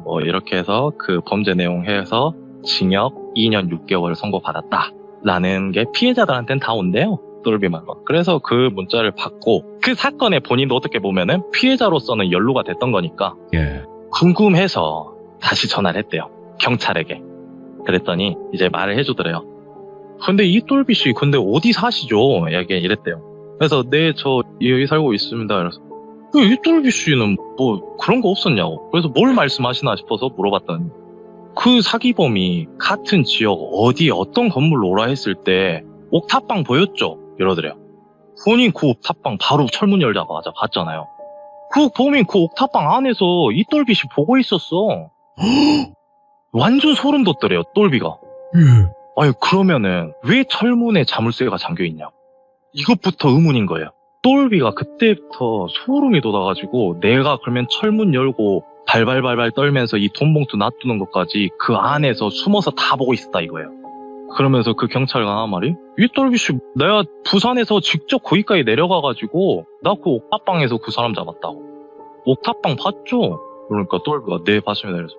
뭐 이렇게 해서 그 범죄 내용 해서 징역 2년 6개월 선고받았다라는 게 피해자들한테는 다 온대요. 똘비말로. 그래서 그 문자를 받고 그 사건의 본인도 어떻게 보면은 피해자로서는 연루가 됐던 거니까 예. 궁금해서 다시 전화를 했대요. 경찰에게. 그랬더니 이제 말을 해주더래요. 근데 이 똘비 씨 근데 어디 사시죠? 이랬대요. 그래서 네 저 여기 살고 있습니다. 그래서 이 똘비 씨는 뭐 그런 거 없었냐고. 그래서 뭘 말씀하시나 싶어서 물어봤더니 그 사기범이 같은 지역 어디 어떤 건물로 오라 했을 때 옥탑방 보였죠? 이러더래요. 본인 그 옥탑방 바로 철문 열자마자 봤잖아요. 그 범인 그 옥탑방 안에서 이 똘비씨 보고 있었어. 완전 소름 돋더래요, 똘비가. 예. 아니 그러면은 왜 철문에 자물쇠가 잠겨있냐? 이것부터 의문인 거예요. 똘비가 그때부터 소름이 돋아가지고 내가 그러면 철문 열고 발발발발 떨면서 이 돈봉투 놔두는 것까지 그 안에서 숨어서 다 보고 있었다 이거예요. 그러면서 그 경찰관 하는 말이 이 똘비씨 내가 부산에서 직접 거기까지 내려가가지고 나 그 옥탑방에서 그 사람 잡았다고. 옥탑방 봤죠? 그러니까 똘비가 네 봤습니다. 그래서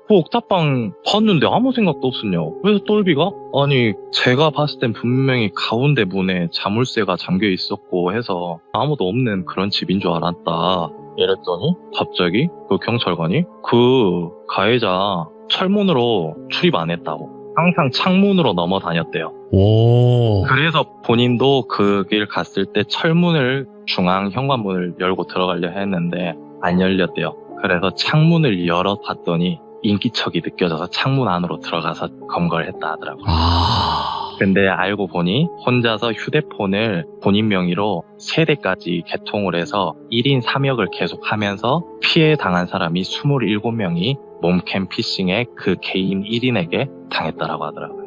그 옥탑방 봤는데 아무 생각도 없었냐고. 그래서 똘비가 아니 제가 봤을 땐 분명히 가운데 문에 자물쇠가 잠겨 있었고 해서 아무도 없는 그런 집인 줄 알았다 이랬더니 갑자기 그 경찰관이 그 가해자 철문으로 출입 안 했다고. 항상 창문으로 넘어 다녔대요. 오. 그래서 본인도 그 길 갔을 때 철문을 중앙 현관문을 열고 들어가려 했는데 안 열렸대요. 그래서 창문을 열어봤더니 인기척이 느껴져서 창문 안으로 들어가서 검거를 했다 하더라고요. 아. 근데 알고 보니 혼자서 휴대폰을 본인 명의로 3대까지 개통을 해서 1인 3역을 계속하면서 피해 당한 사람이 27명이 몸캠 피싱에 그 개인 1인에게 당했다라고 하더라고요.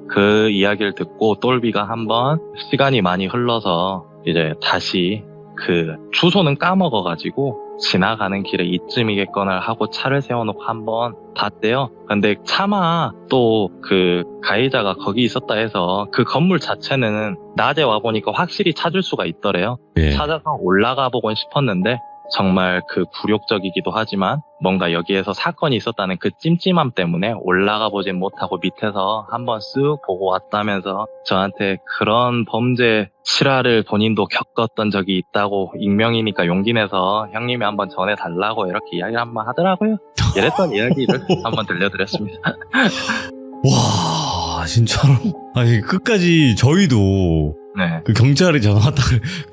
그 이야기를 듣고 똘비가 한번 시간이 많이 흘러서 이제 다시 그 주소는 까먹어가지고 지나가는 길에 이쯤이겠거나 하고 차를 세워놓고 한번 봤대요. 근데 차마 또 그 가해자가 거기 있었다 해서 그 건물 자체는 낮에 와보니까 확실히 찾을 수가 있더래요. 예. 찾아서 올라가 보곤 싶었는데 정말 그 굴욕적이기도 하지만 뭔가 여기에서 사건이 있었다는 그 찜찜함 때문에 올라가 보진 못하고 밑에서 한번 쓱 보고 왔다면서 저한테 그런 범죄 실화를 본인도 겪었던 적이 있다고 익명이니까 용기 내서 형님이 한번 전해달라고 이렇게 이야기를 한번 하더라고요. 이랬던 이야기를 한번 들려드렸습니다. 와, 진짜로. 아니, 끝까지 저희도 네. 그 경찰이 전화 왔다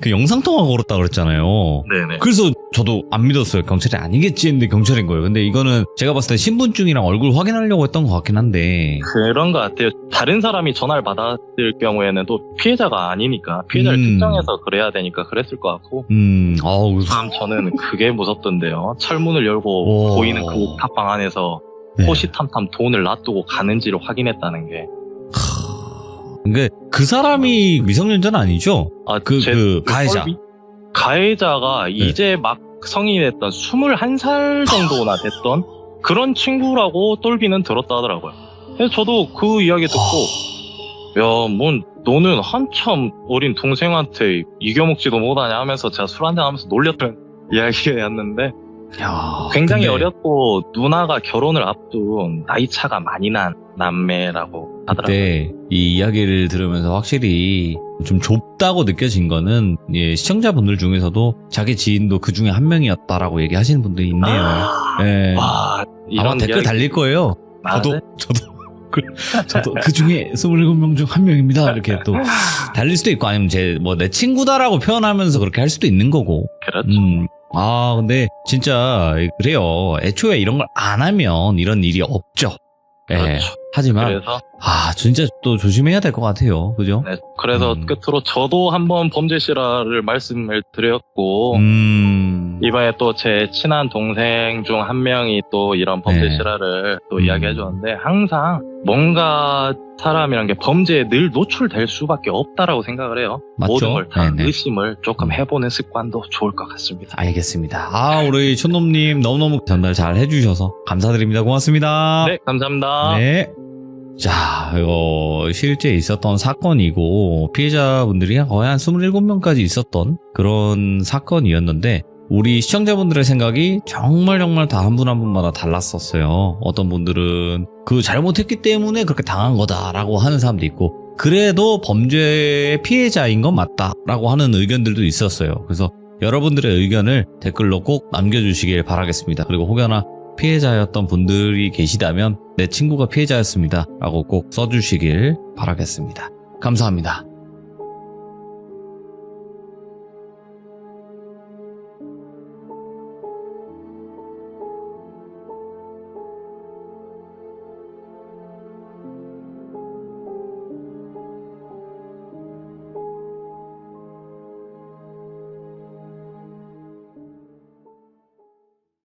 그 영상통화 걸었다 그랬잖아요. 네네. 그래서 저도 안 믿었어요. 경찰이 아니겠지 했는데 경찰인 거예요. 근데 이거는 제가 봤을 때 신분증이랑 얼굴 확인하려고 했던 것 같긴 한데. 그런 것 같아요. 다른 사람이 전화를 받았을 경우에는 또 피해자가 아니니까 피해자를 특정해서 그래야 되니까 그랬을 것 같고. 아우. 참 저는 그게 무섭던데요. 철문을 열고 오. 보이는 그 옥탑방 안에서 네. 호시탐탐 돈을 놔두고 가는지를 확인했다는 게. 그러니까 그 사람이 미성년자는 아니죠? 아, 그 가해자. 가해자가 이제 막 성인이 됐던 21살 정도나 됐던 그런 친구라고 똘비는 들었다 하더라고요. 그래서 저도 그 이야기 듣고, 야, 뭔, 너는 한참 어린 동생한테 이겨먹지도 못하냐 하면서 제가 술 한잔 하면서 놀렸던 이야기였는데, 야, 굉장히 근데 어렸고 누나가 결혼을 앞둔 나이 차가 많이 난 남매라고 하더라고요. 그때 이 이야기를 들으면서 확실히 좀 좁다고 느껴진 거는 예, 시청자분들 중에서도 자기 지인도 그 중에 한 명이었다라고 얘기하시는 분들이 있네요. 예. 와, 아마 이런 댓글 이야기 달릴 거예요. 많은데? 저도 그 중에 27명 중 한 명입니다. 이렇게 또 달릴 수도 있고 아니면 내 친구다라고 표현하면서 그렇게 할 수도 있는 거고. 그렇죠. 아, 근데 진짜 그래요. 애초에 이런 걸 안 하면 이런 일이 없죠. 예. 그렇죠. 하지만 그래서 진짜 또 조심해야 될 것 같아요. 그죠? 네, 그래서 끝으로 저도 한번 범죄 실화를 말씀을 드렸고 이번에 또 제 친한 동생 중 한 명이 또 이런 범죄 네. 실화를 또 이야기해 줬는데 항상 뭔가 사람이란 게 범죄에 늘 노출될 수밖에 없다라고 생각을 해요. 맞죠? 모든 걸 다 네네. 의심을 조금 해보는 습관도 좋을 것 같습니다. 알겠습니다. 우리 촌놈님 너무너무 전달 잘 해주셔서 감사드립니다. 고맙습니다. 네, 감사합니다. 네. 자, 이거 실제 있었던 사건이고 피해자분들이 거의 한 27명까지 있었던 그런 사건이었는데 우리 시청자분들의 생각이 정말 다 한 분 한 분마다 달랐었어요. 어떤 분들은 그 잘못했기 때문에 그렇게 당한 거다라고 하는 사람도 있고 그래도 범죄의 피해자인 건 맞다라고 하는 의견들도 있었어요. 그래서 여러분들의 의견을 댓글로 꼭 남겨주시길 바라겠습니다. 그리고 혹여나 피해자였던 분들이 계시다면 내 친구가 피해자였습니다 라고 꼭 써주시길 바라겠습니다. 감사합니다.